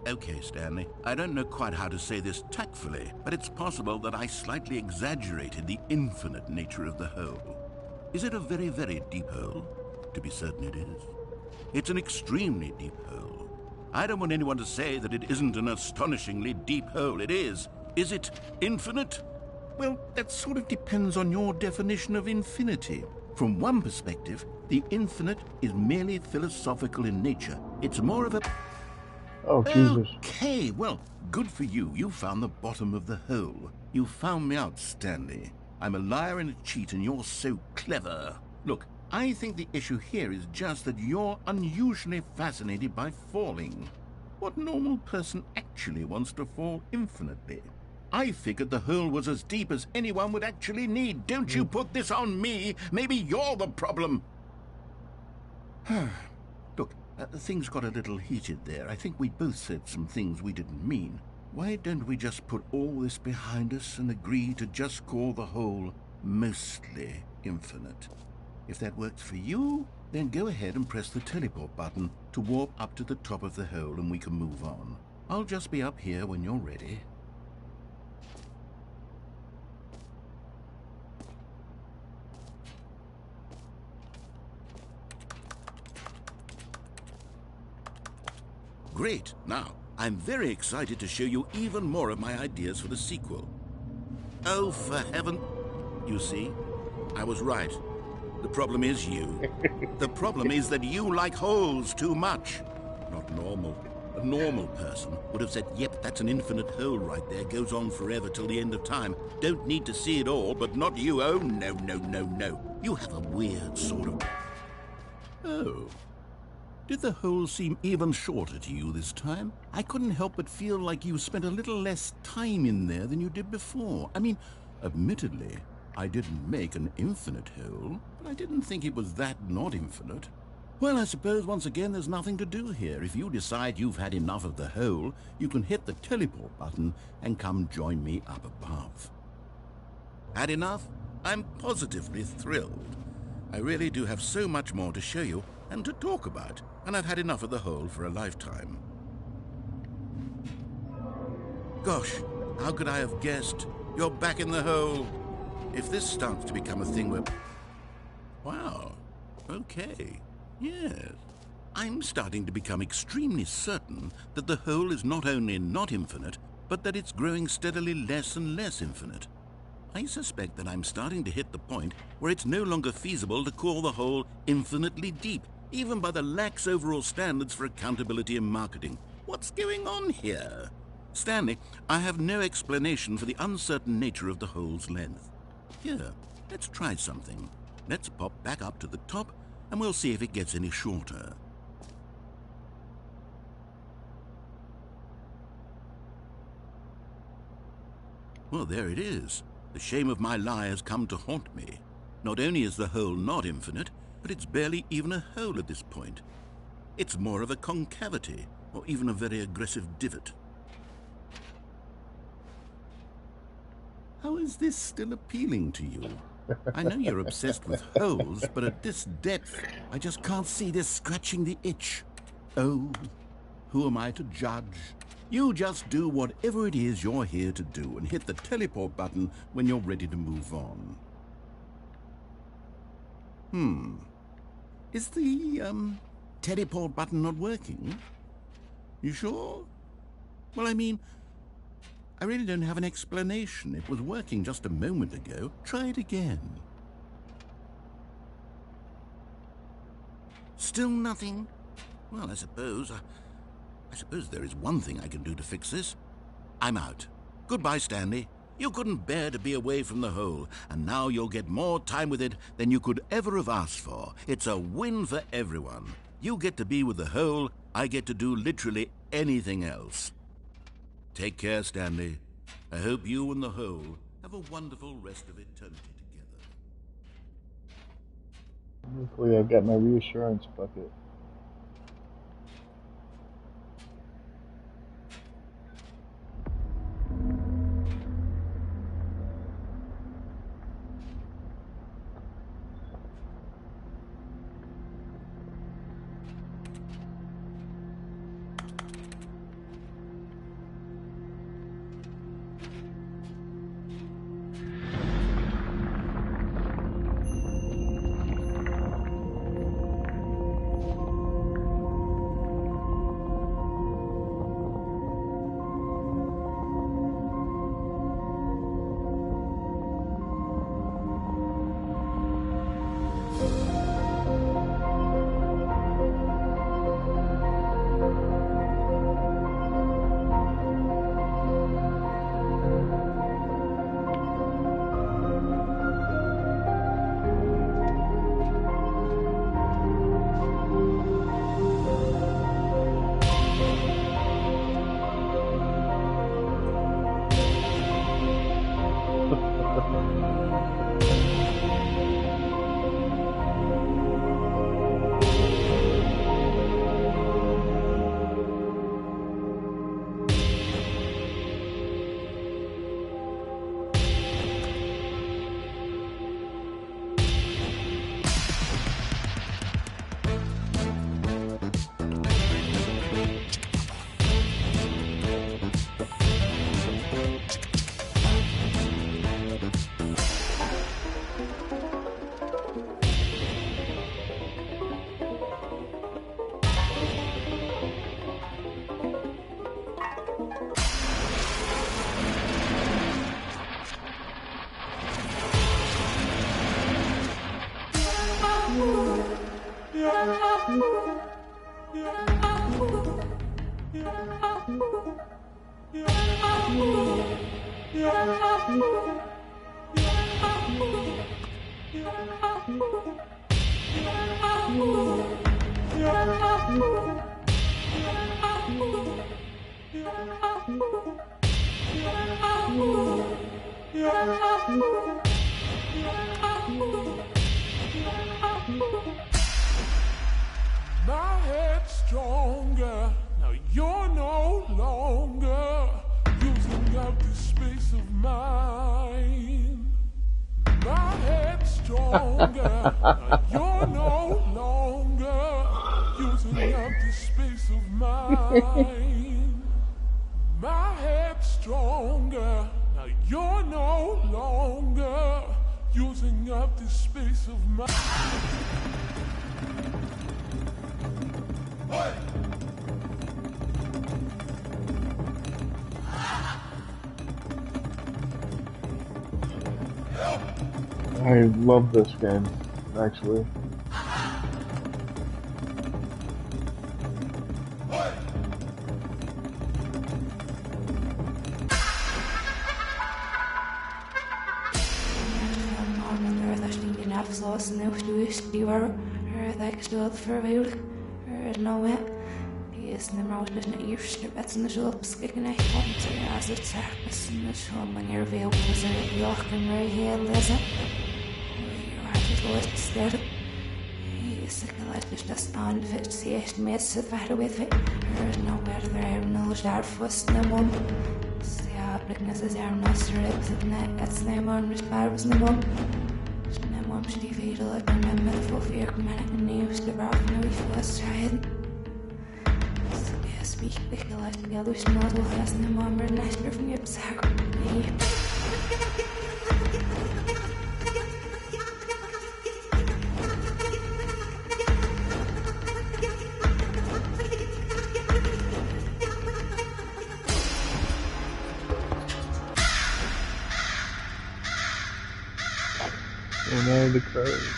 Okay, Stanley, I don't know quite how to say this tactfully, but it's possible that I slightly exaggerated the infinite nature of the hole. Is it a very, very deep hole? To be certain it is. It's an extremely deep hole. I don't want anyone to say that it isn't an astonishingly deep hole. It is. Is it infinite? Well, that sort of depends on your definition of infinity. From one perspective, the infinite is merely philosophical in nature. It's more of a... Oh, Jesus. Okay, well, good for you. You found the bottom of the hole. You found me out, Stanley. I'm a liar and a cheat, and you're so clever. Look, I think the issue here is just that you're unusually fascinated by falling. What normal person actually wants to fall infinitely? I figured the hole was as deep as anyone would actually need. Don't you put this on me. Maybe you're the problem. Look, things got a little heated there. I think we both said some things we didn't mean. Why don't we just put all this behind us and agree to just call the hole mostly infinite? If that works for you, then go ahead and press the teleport button to warp up to the top of the hole and we can move on. I'll just be up here when you're ready. Great. Now, I'm very excited to show you even more of my ideas for the sequel. Oh, for heaven... You see, I was right. The problem is you. The problem is that you like holes too much. Not normal. A normal person would have said, yep, that's an infinite hole right there. Goes on forever till the end of time. Don't need to see it all, but not you. Oh, no, no, no, no. You have a weird sort of... Oh. Did the hole seem even shorter to you this time? I couldn't help but feel like you spent a little less time in there than you did before. I mean, admittedly, I didn't make an infinite hole, but I didn't think it was that not infinite. Well, I suppose once again there's nothing to do here. If you decide you've had enough of the hole, you can hit the teleport button and come join me up above. Had enough? I'm positively thrilled. I really do have so much more to show you and to talk about, and I've had enough of the hole for a lifetime. Gosh, how could I have guessed? You're back in the hole. If this starts to become a thing where... Wow, okay, yes. I'm starting to become extremely certain that the hole is not only not infinite, but that it's growing steadily less and less infinite. I suspect that I'm starting to hit the point where it's no longer feasible to call the hole infinitely deep, even by the lax overall standards for accountability and marketing. What's going on here? Stanley, I have no explanation for the uncertain nature of the hole's length. Here, let's try something. Let's pop back up to the top, and we'll see if it gets any shorter. Well, there it is. The shame of my lie has come to haunt me. Not only is the hole not infinite, but it's barely even a hole at this point. It's more of a concavity, or even a very aggressive divot. How is this still appealing to you? I know you're obsessed with holes, but at this depth, I just can't see this scratching the itch. Oh, who am I to judge? You just do whatever it is you're here to do and hit the teleport button when you're ready to move on. Is the, teleport button not working? You sure? Well, I mean, I really don't have an explanation. It was working just a moment ago. Try it again. Still nothing? Well, I suppose there is one thing I can do to fix this. I'm out. Goodbye, Stanley. You couldn't bear to be away from the hole, and now you'll get more time with it than you could ever have asked for. It's a win for everyone. You get to be with the hole, I get to do literally anything else. Take care, Stanley. I hope you and the hole have a wonderful rest of eternity together. Hopefully I've got my reassurance bucket. My head's stronger, now you're no longer using up this space of mine. My head's stronger, now you're no longer using up this space of mine. My head's stronger, now you're no longer using up this space of mine. I love this game, actually. Is na mar na eerste bet na zo beskikken echt want as het is na zo manier veel was er joch kan er heel lezen. Je hebt het ooit sterk. Is ik laat dus dat aan vet zie echt mes verder with it. Er is no better there no daar vast na mom. Ja, bliknes is er no strips het net het na mom respect was na mom. Na mom die veel ik ben met voor 4 minuten nieuws de braaf nou iets was rijden. Speak big life together, small to has no mom or nice from your sack. And now the crows.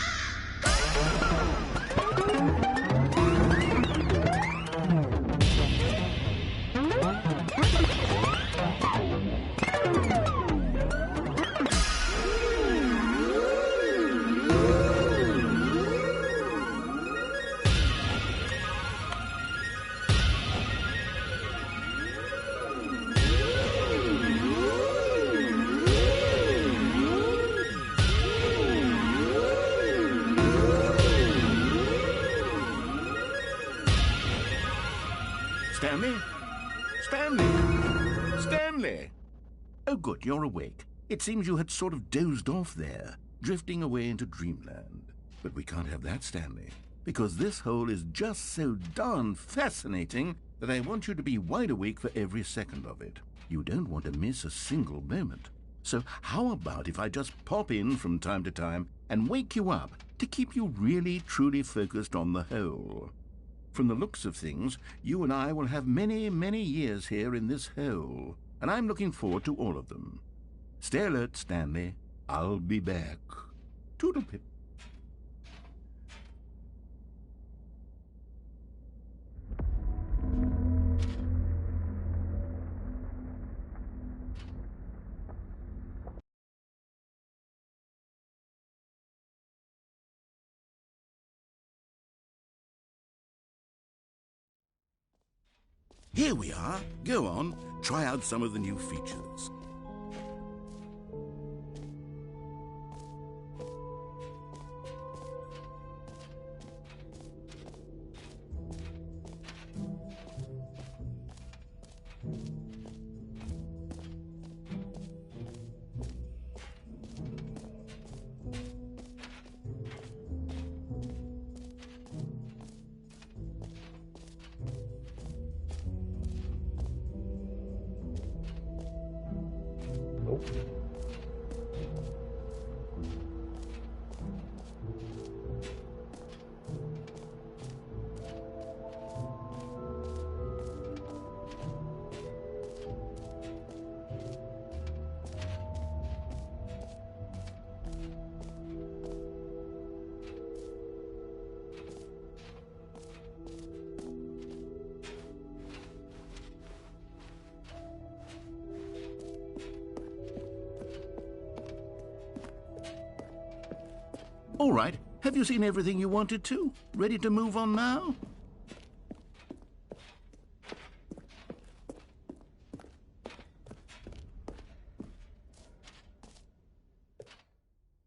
Stanley? Stanley? Stanley? Oh, good, you're awake. It seems you had sort of dozed off there, drifting away into dreamland. But we can't have that, Stanley, because this hole is just so darn fascinating that I want you to be wide awake for every second of it. You don't want to miss a single moment. So how about if I just pop in from time to time and wake you up to keep you really, truly focused on the hole? From the looks of things, you and I will have many, many years here in this hole, and I'm looking forward to all of them. Stay alert, Stanley. I'll be back. Toodle-pip. Here we are. Go on, try out some of the new features. All right, have you seen everything you wanted to? Ready to move on now?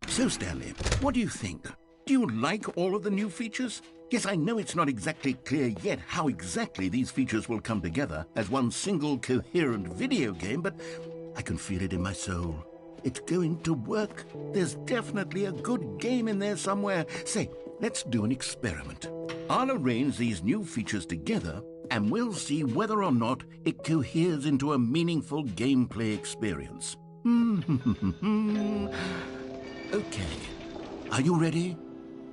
So, Stanley, what do you think? Do you like all of the new features? Yes, I know it's not exactly clear yet how exactly these features will come together as one single coherent video game, but I can feel it in my soul. It's going to work. There's definitely a good game in there somewhere. Say, let's do an experiment. I'll arrange these new features together, and we'll see whether or not it coheres into a meaningful gameplay experience. Okay. Are you ready?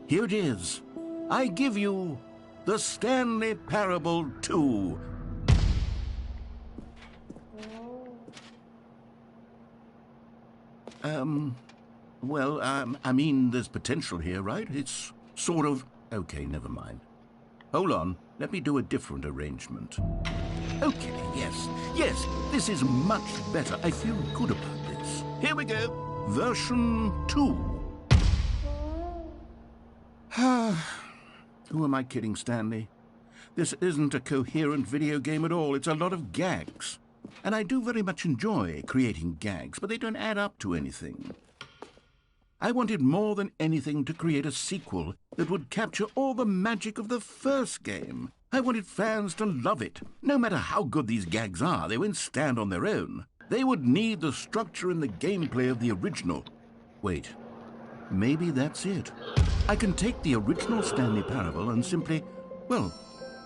Here it is. I give you the Stanley Parable 2. I mean, there's potential here, right? It's sort of... Okay, never mind. Hold on. Let me do a different arrangement. Okay, yes, this is much better. I feel good about this. Here we go. Version 2. Who am I kidding, Stanley? This isn't a coherent video game at all. It's a lot of gags. And I do very much enjoy creating gags, but they don't add up to anything. I wanted more than anything to create a sequel that would capture all the magic of the first game. I wanted fans to love it. No matter how good these gags are, they won't stand on their own. They would need the structure and the gameplay of the original. Wait, maybe that's it. I can take the original Stanley Parable and simply, well,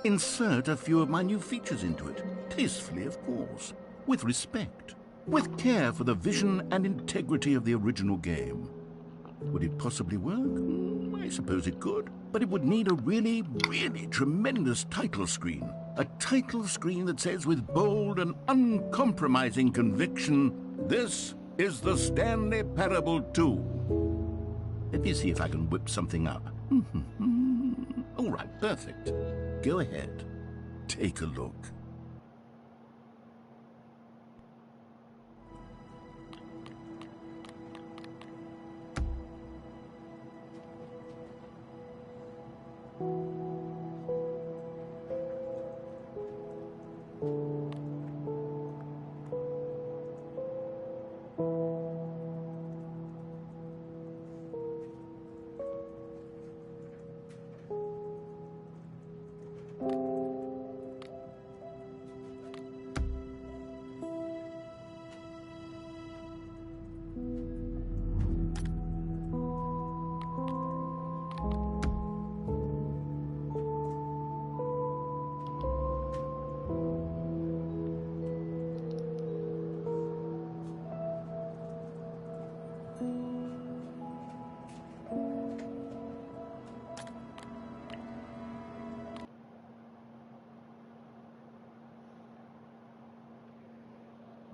insert a few of my new features into it. Tastefully, of course. With respect. With care for the vision and integrity of the original game. Would it possibly work? I suppose it could. But it would need a really, really tremendous title screen. A title screen that says with bold and uncompromising conviction, "This is the Stanley Parable 2. Let me see if I can whip something up. All right, perfect. Go ahead. Take a look.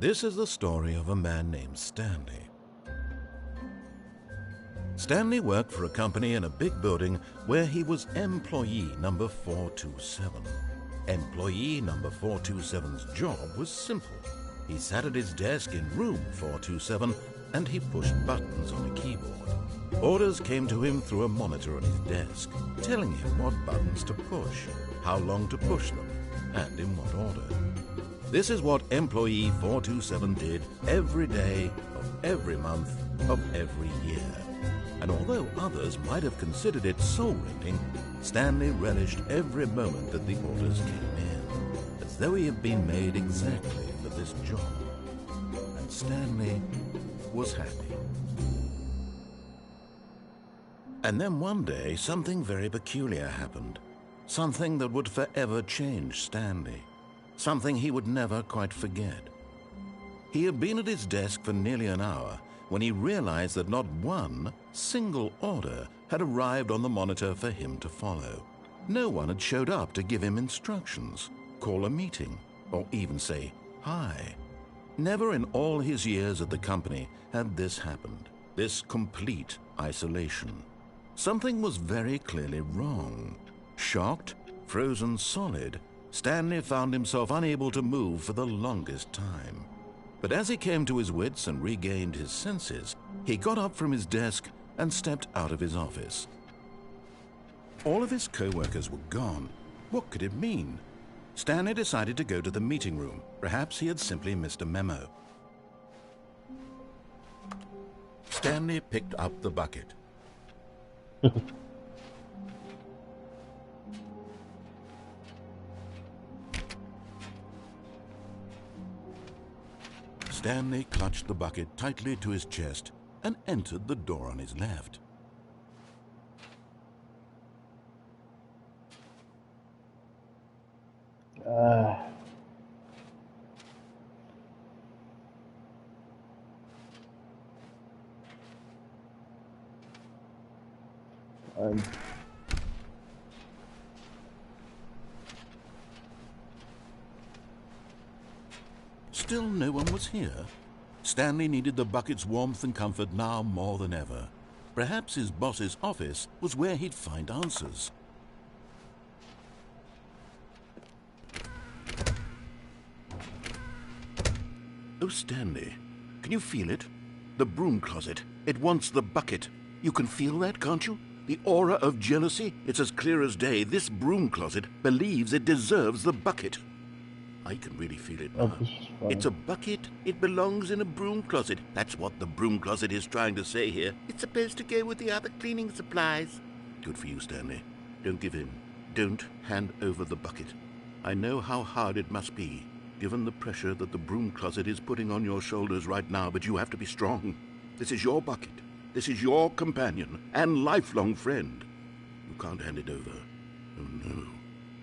This is the story of a man named Stanley. Stanley worked for a company in a big building where he was employee number 427. Employee number 427's job was simple. He sat at his desk in room 427 and he pushed buttons on a keyboard. Orders came to him through a monitor on his desk, telling him what buttons to push, how long to push them, and in what order. This is what employee 427 did every day of every month of every year. And although others might have considered it soul-rending, Stanley relished every moment that the orders came in, as though he had been made exactly for this job. And Stanley was happy. And then one day, something very peculiar happened. Something that would forever change Stanley. Something he would never quite forget. He had been at his desk for nearly an hour when he realized that not one single order had arrived on the monitor for him to follow. No one had showed up to give him instructions, call a meeting, or even say hi. Never in all his years at the company had this happened, this complete isolation. Something was very clearly wrong. Shocked, frozen solid, Stanley found himself unable to move for the longest time. But as he came to his wits and regained his senses, he got up from his desk and stepped out of his office. All of his co-workers were gone. What could it mean? Stanley decided to go to the meeting room. Perhaps he had simply missed a memo. Stanley picked up the bucket. Stanley clutched the bucket tightly to his chest and entered the door on his left. Still no one was here. Stanley needed the bucket's warmth and comfort now more than ever. Perhaps his boss's office was where he'd find answers. Oh, Stanley, can you feel it? The broom closet. It wants the bucket. You can feel that, can't you? The aura of jealousy? It's as clear as day. This broom closet believes it deserves the bucket. I can really feel it now. It's a bucket. It belongs in a broom closet. That's what the broom closet is trying to say here. It's supposed to go with the other cleaning supplies. Good for you, Stanley. Don't give in. Don't hand over the bucket. I know how hard it must be, given the pressure that the broom closet is putting on your shoulders right now, but you have to be strong. This is your bucket. This is your companion and lifelong friend. You can't hand it over. Oh, no.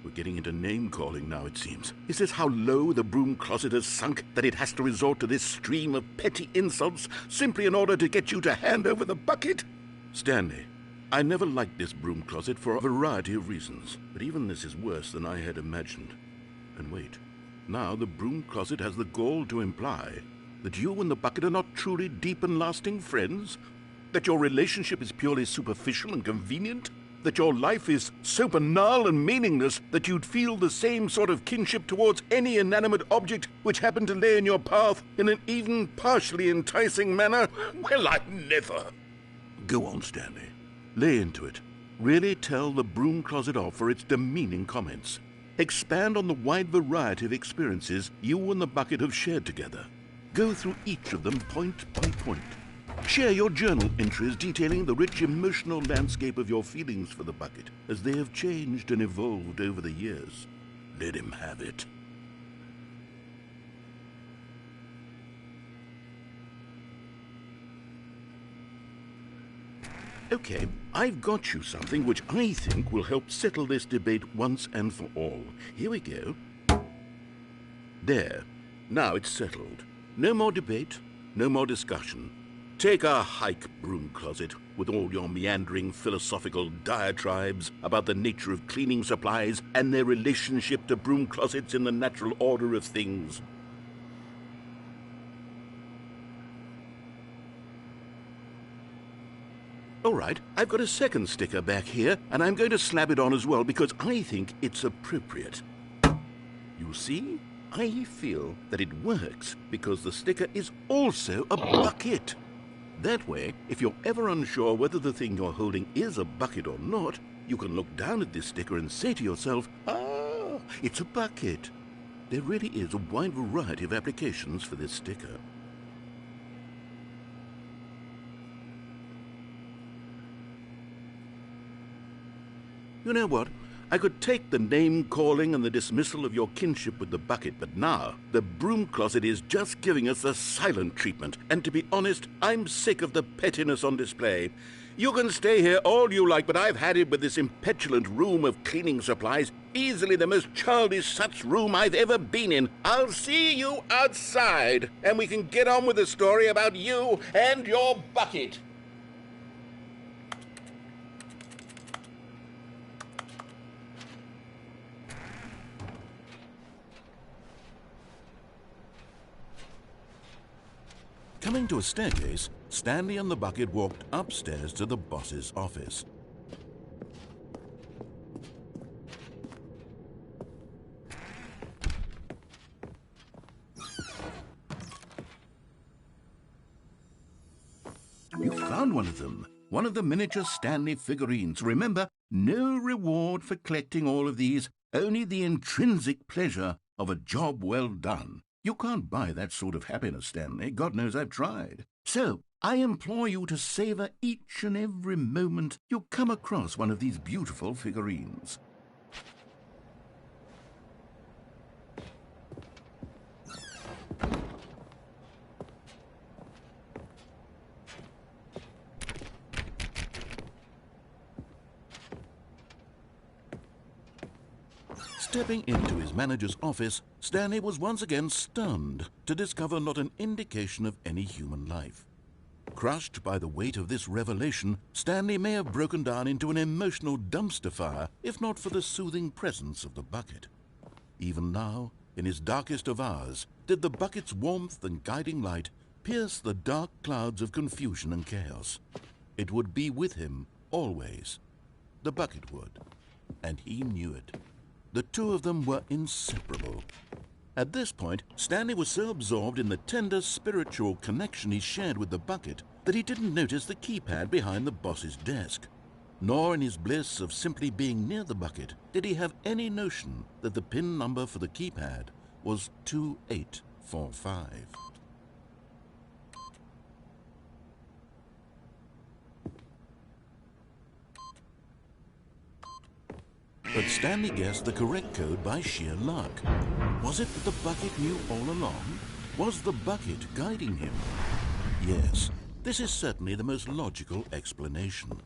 We're getting into name-calling now, it seems. Is this how low the broom closet has sunk, that it has to resort to this stream of petty insults simply in order to get you to hand over the bucket? Stanley, I never liked this broom closet for a variety of reasons, but even this is worse than I had imagined. And wait, now the broom closet has the gall to imply that you and the bucket are not truly deep and lasting friends? That your relationship is purely superficial and convenient? That your life is so banal and meaningless that you'd feel the same sort of kinship towards any inanimate object which happened to lay in your path in an even partially enticing manner? Well, I never. Go on, Stanley. Lay into it. Really tell the broom closet off for its demeaning comments. Expand on the wide variety of experiences you and the bucket have shared together. Go through each of them point by point. Share your journal entries detailing the rich emotional landscape of your feelings for the bucket as they have changed and evolved over the years. Let him have it. Okay, I've got you something which I think will help settle this debate once and for all. Here we go. There. Now it's settled. No more debate, no more discussion. Take a hike, broom closet, with all your meandering philosophical diatribes about the nature of cleaning supplies and their relationship to broom closets in the natural order of things. All right, I've got a second sticker back here, and I'm going to slap it on as well because I think it's appropriate. You see? I feel that it works because the sticker is also a bucket. That way, if you're ever unsure whether the thing you're holding is a bucket or not, you can look down at this sticker and say to yourself, "Ah, it's a bucket." There really is a wide variety of applications for this sticker. You know what? I could take the name-calling and the dismissal of your kinship with the bucket, but now the broom closet is just giving us the silent treatment. And to be honest, I'm sick of the pettiness on display. You can stay here all you like, but I've had it with this impetulant room of cleaning supplies. Easily the most childish such room I've ever been in. I'll see you outside, and we can get on with the story about you and your bucket. Coming to a staircase, Stanley and the bucket walked upstairs to the boss's office. You found one of them. One of the miniature Stanley figurines. Remember, no reward for collecting all of these, only the intrinsic pleasure of a job well done. You can't buy that sort of happiness, Stanley. God knows I've tried. So, I implore you to savor each and every moment you come across one of these beautiful figurines. Stepping into his manager's office, Stanley was once again stunned to discover not an indication of any human life. Crushed by the weight of this revelation, Stanley may have broken down into an emotional dumpster fire if not for the soothing presence of the bucket. Even now, in his darkest of hours, did the bucket's warmth and guiding light pierce the dark clouds of confusion and chaos. It would be with him always. The bucket would, and he knew it. The two of them were inseparable. At this point, Stanley was so absorbed in the tender spiritual connection he shared with the bucket that he didn't notice the keypad behind the boss's desk. Nor in his bliss of simply being near the bucket did he have any notion that the PIN number for the keypad was 2845. But Stanley guessed the correct code by sheer luck. Was it that the bucket knew all along? Was the bucket guiding him? Yes, this is certainly the most logical explanation.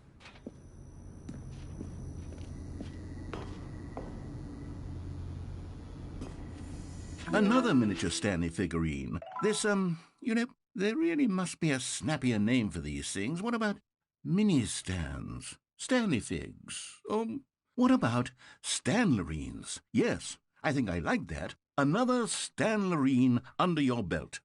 Another miniature Stanley figurine. This, there really must be a snappier name for these things. What about mini-stands? Stanley figs? What about Stanlerines? Yes, I think I like that. Another Stanlerine under your belt.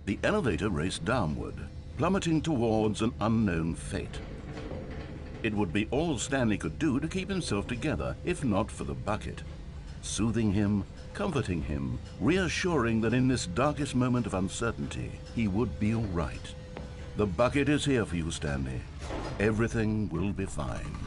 The elevator raced downward, plummeting towards an unknown fate. It would be all Stanley could do to keep himself together, if not for the bucket. Soothing him, comforting him, reassuring that in this darkest moment of uncertainty, he would be all right. The bucket is here for you, Stanley. Everything will be fine.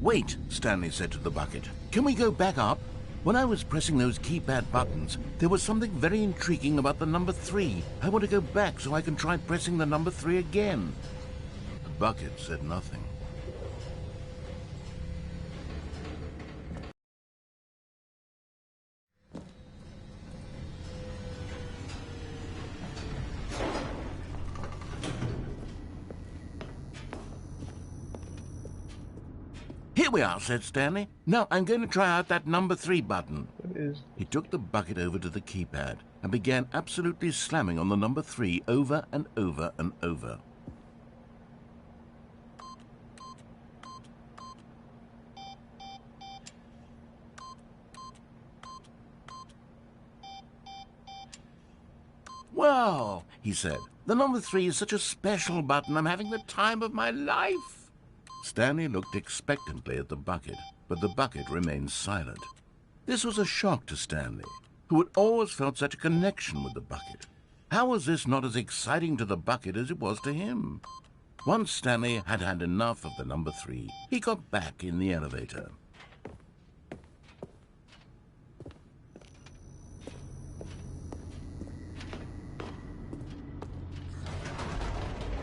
Wait, Stanley said to the bucket. Can we go back up? When I was pressing those keypad buttons, there was something very intriguing about the number 3. I want to go back so I can try pressing the number 3 again. The bucket said nothing. Here we are, said Stanley. Now I'm going to try out that number 3 button. What is... He took the bucket over to the keypad and began absolutely slamming on the number 3 over and over and over. Well, he said, the number 3 is such a special button. I'm having the time of my life. Stanley looked expectantly at the bucket, but the bucket remained silent. This was a shock to Stanley, who had always felt such a connection with the bucket. How was this not as exciting to the bucket as it was to him? Once Stanley had had enough of the number 3, he got back in the elevator.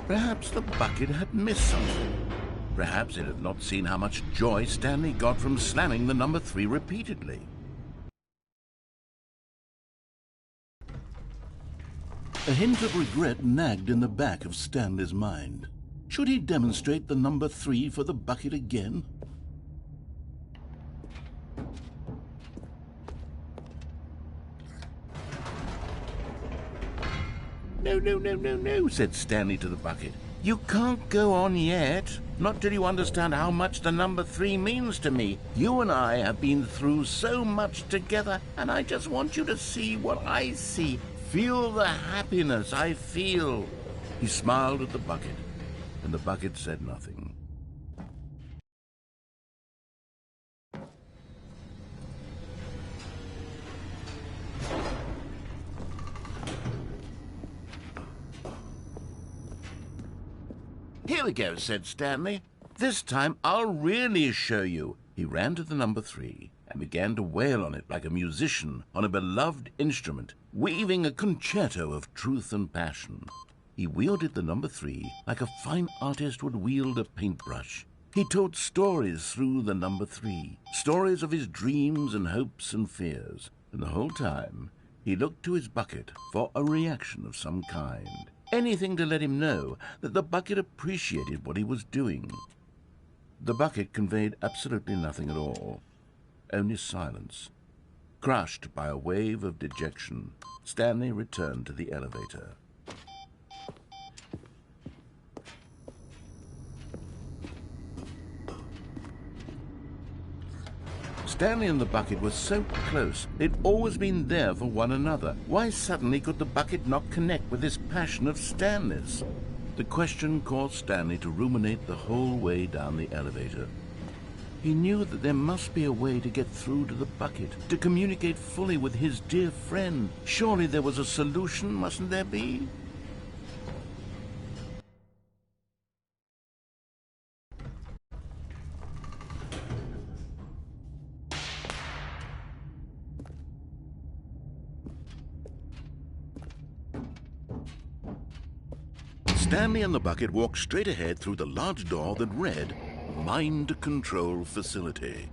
Perhaps the bucket had missed something. Perhaps it had not seen how much joy Stanley got from slamming the number 3 repeatedly. A hint of regret nagged in the back of Stanley's mind. Should he demonstrate the number 3 for the bucket again? No, said Stanley to the bucket. You can't go on yet. Not till you understand how much the number 3 means to me. You and I have been through so much together, and I just want you to see what I see. Feel the happiness I feel. He smiled at the bucket, and the bucket said nothing. Here we go, said Stanley. This time I'll really show you. He ran to the number 3 and began to wail on it like a musician on a beloved instrument, weaving a concerto of truth and passion. He wielded the number 3 like a fine artist would wield a paintbrush. He told stories through the number 3, stories of his dreams and hopes and fears, and the whole time he looked to his bucket for a reaction of some kind. Anything to let him know that the bucket appreciated what he was doing. The bucket conveyed absolutely nothing at all, only silence. Crushed by a wave of dejection, Stanley returned to the elevator. Stanley and the bucket were so close. They'd always been there for one another. Why suddenly could the bucket not connect with this passion of Stanley's? The question caused Stanley to ruminate the whole way down the elevator. He knew that there must be a way to get through to the bucket, to communicate fully with his dear friend. Surely there was a solution, mustn't there be? Stanley and the bucket walked straight ahead through the large door that read, Mind Control Facility.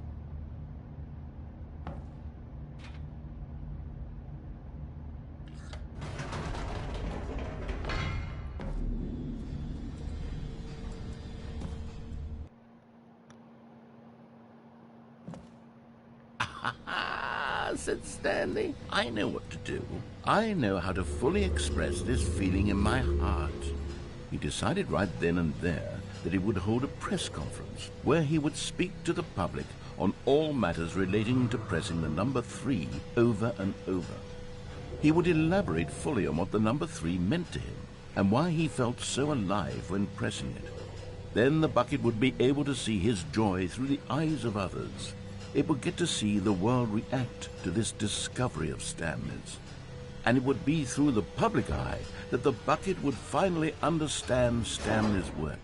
Said Stanley. I know what to do. I know how to fully express this feeling in my heart. He decided right then and there that he would hold a press conference where he would speak to the public on all matters relating to pressing the number 3 over and over. He would elaborate fully on what the number 3 meant to him and why he felt so alive when pressing it. Then the bucket would be able to see his joy through the eyes of others. It would get to see the world react to this discovery of Stanley's. And it would be through the public eye that the bucket would finally understand Stanley's work.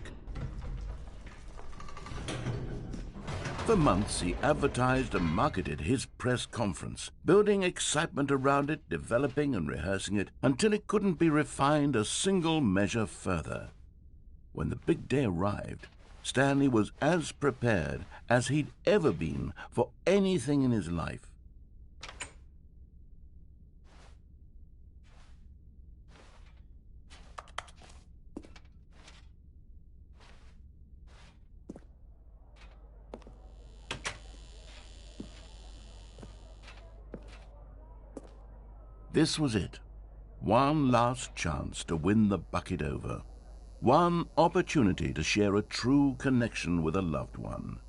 For months, he advertised and marketed his press conference, building excitement around it, developing and rehearsing it, until it couldn't be refined a single measure further. When the big day arrived, Stanley was as prepared as he'd ever been for anything in his life. This was it. One last chance to win the bucket over. One opportunity to share a true connection with a loved one.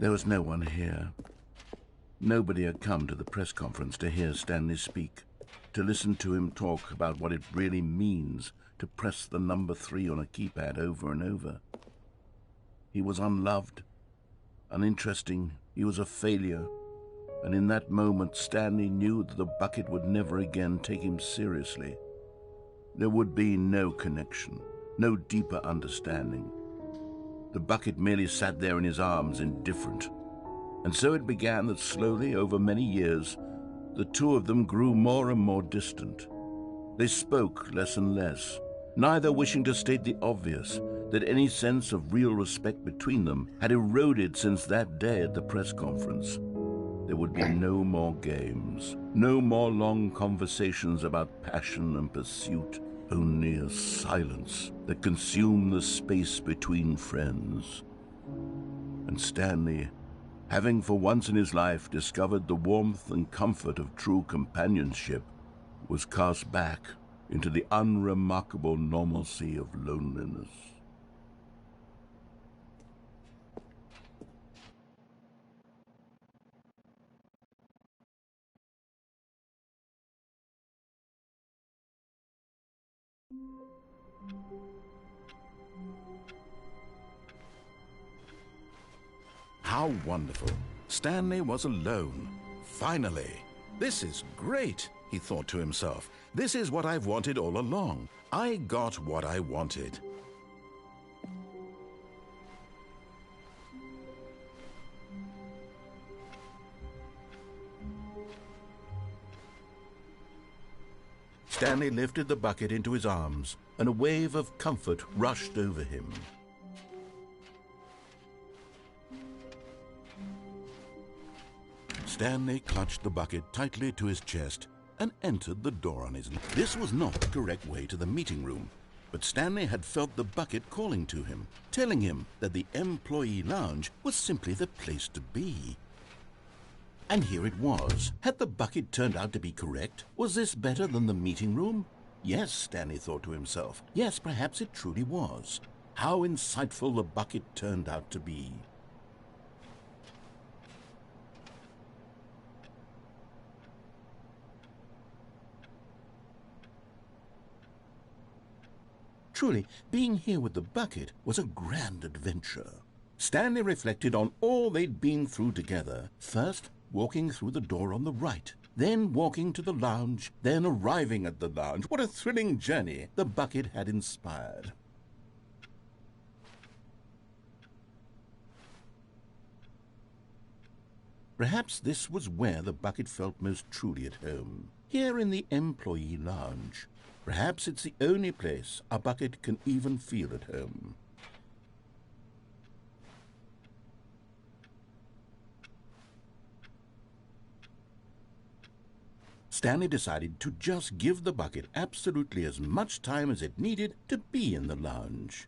There was no one here. Nobody had come to the press conference to hear Stanley speak, to listen to him talk about what it really means to press the number 3 on a keypad over and over. He was unloved, uninteresting, he was a failure, and in that moment Stanley knew that the bucket would never again take him seriously. There would be no connection, no deeper understanding. The bucket merely sat there in his arms, indifferent. And so it began that slowly, over many years, the two of them grew more and more distant. They spoke less and less, neither wishing to state the obvious, that any sense of real respect between them had eroded since that day at the press conference. There would be no more games, no more long conversations about passion and pursuit, only a silence that consumed the space between friends. And Stanley, having for once in his life discovered the warmth and comfort of true companionship, was cast back into the unremarkable normalcy of loneliness. How wonderful. Stanley was alone. Finally. This is great, he thought to himself. This is what I've wanted all along. I got what I wanted. Stanley lifted the bucket into his arms, and a wave of comfort rushed over him. Stanley clutched the bucket tightly to his chest and entered the door on his left. This was not the correct way to the meeting room, but Stanley had felt the bucket calling to him, telling him that the employee lounge was simply the place to be. And here it was. Had the bucket turned out to be correct? Was this better than the meeting room? Yes, Stanley thought to himself. Yes, perhaps it truly was. How insightful the bucket turned out to be. Truly, being here with the bucket was a grand adventure. Stanley reflected on all they'd been through together. First, walking through the door on the right, then walking to the lounge, then arriving at the lounge. What a thrilling journey the bucket had inspired. Perhaps this was where the bucket felt most truly at home, here in the employee lounge. Perhaps it's the only place a bucket can even feel at home. Stanley decided to just give the bucket absolutely as much time as it needed to be in the lounge.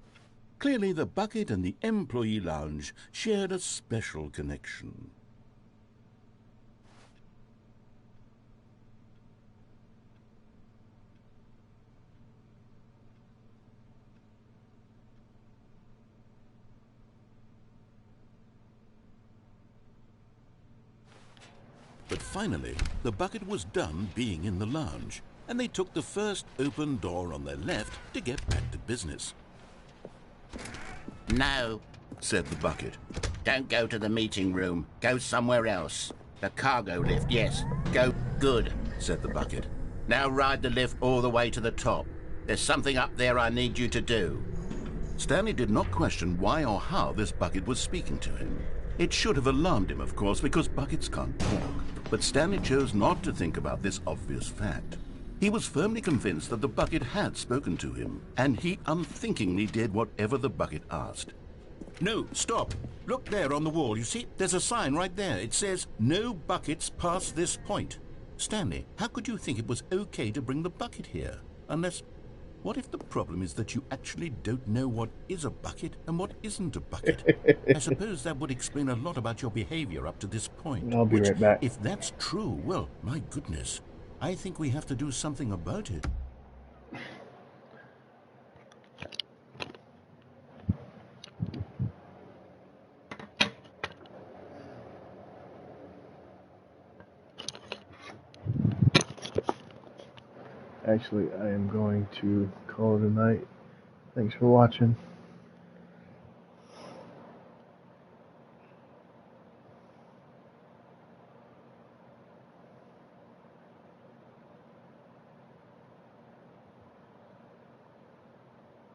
Clearly, the bucket and the employee lounge shared a special connection. But finally, the bucket was done being in the lounge, and they took the first open door on their left to get back to business. No, said the bucket. don't go to the meeting room. Go somewhere else. The cargo lift, yes. Go. Good, said the bucket. Now ride the lift all the way to the top. There's something up there I need you to do. Stanley did not question why or how this bucket was speaking to him. It should have alarmed him, of course, because buckets can't talk. But Stanley chose not to think about this obvious fact. He was firmly convinced that the bucket had spoken to him, and he unthinkingly did whatever the bucket asked. No, stop. Look there on the wall. You see, there's a sign right there. It says, "No buckets past this point." Stanley, how could you think it was okay to bring the bucket here? Unless... What if the problem is that you actually don't know what is a bucket and what isn't a bucket? I suppose that would explain a lot about your behavior up to this point. I'll be right back. If that's true, well, my goodness, I think we have to do something about it. Actually, I am going to call it a night. Thanks for watching.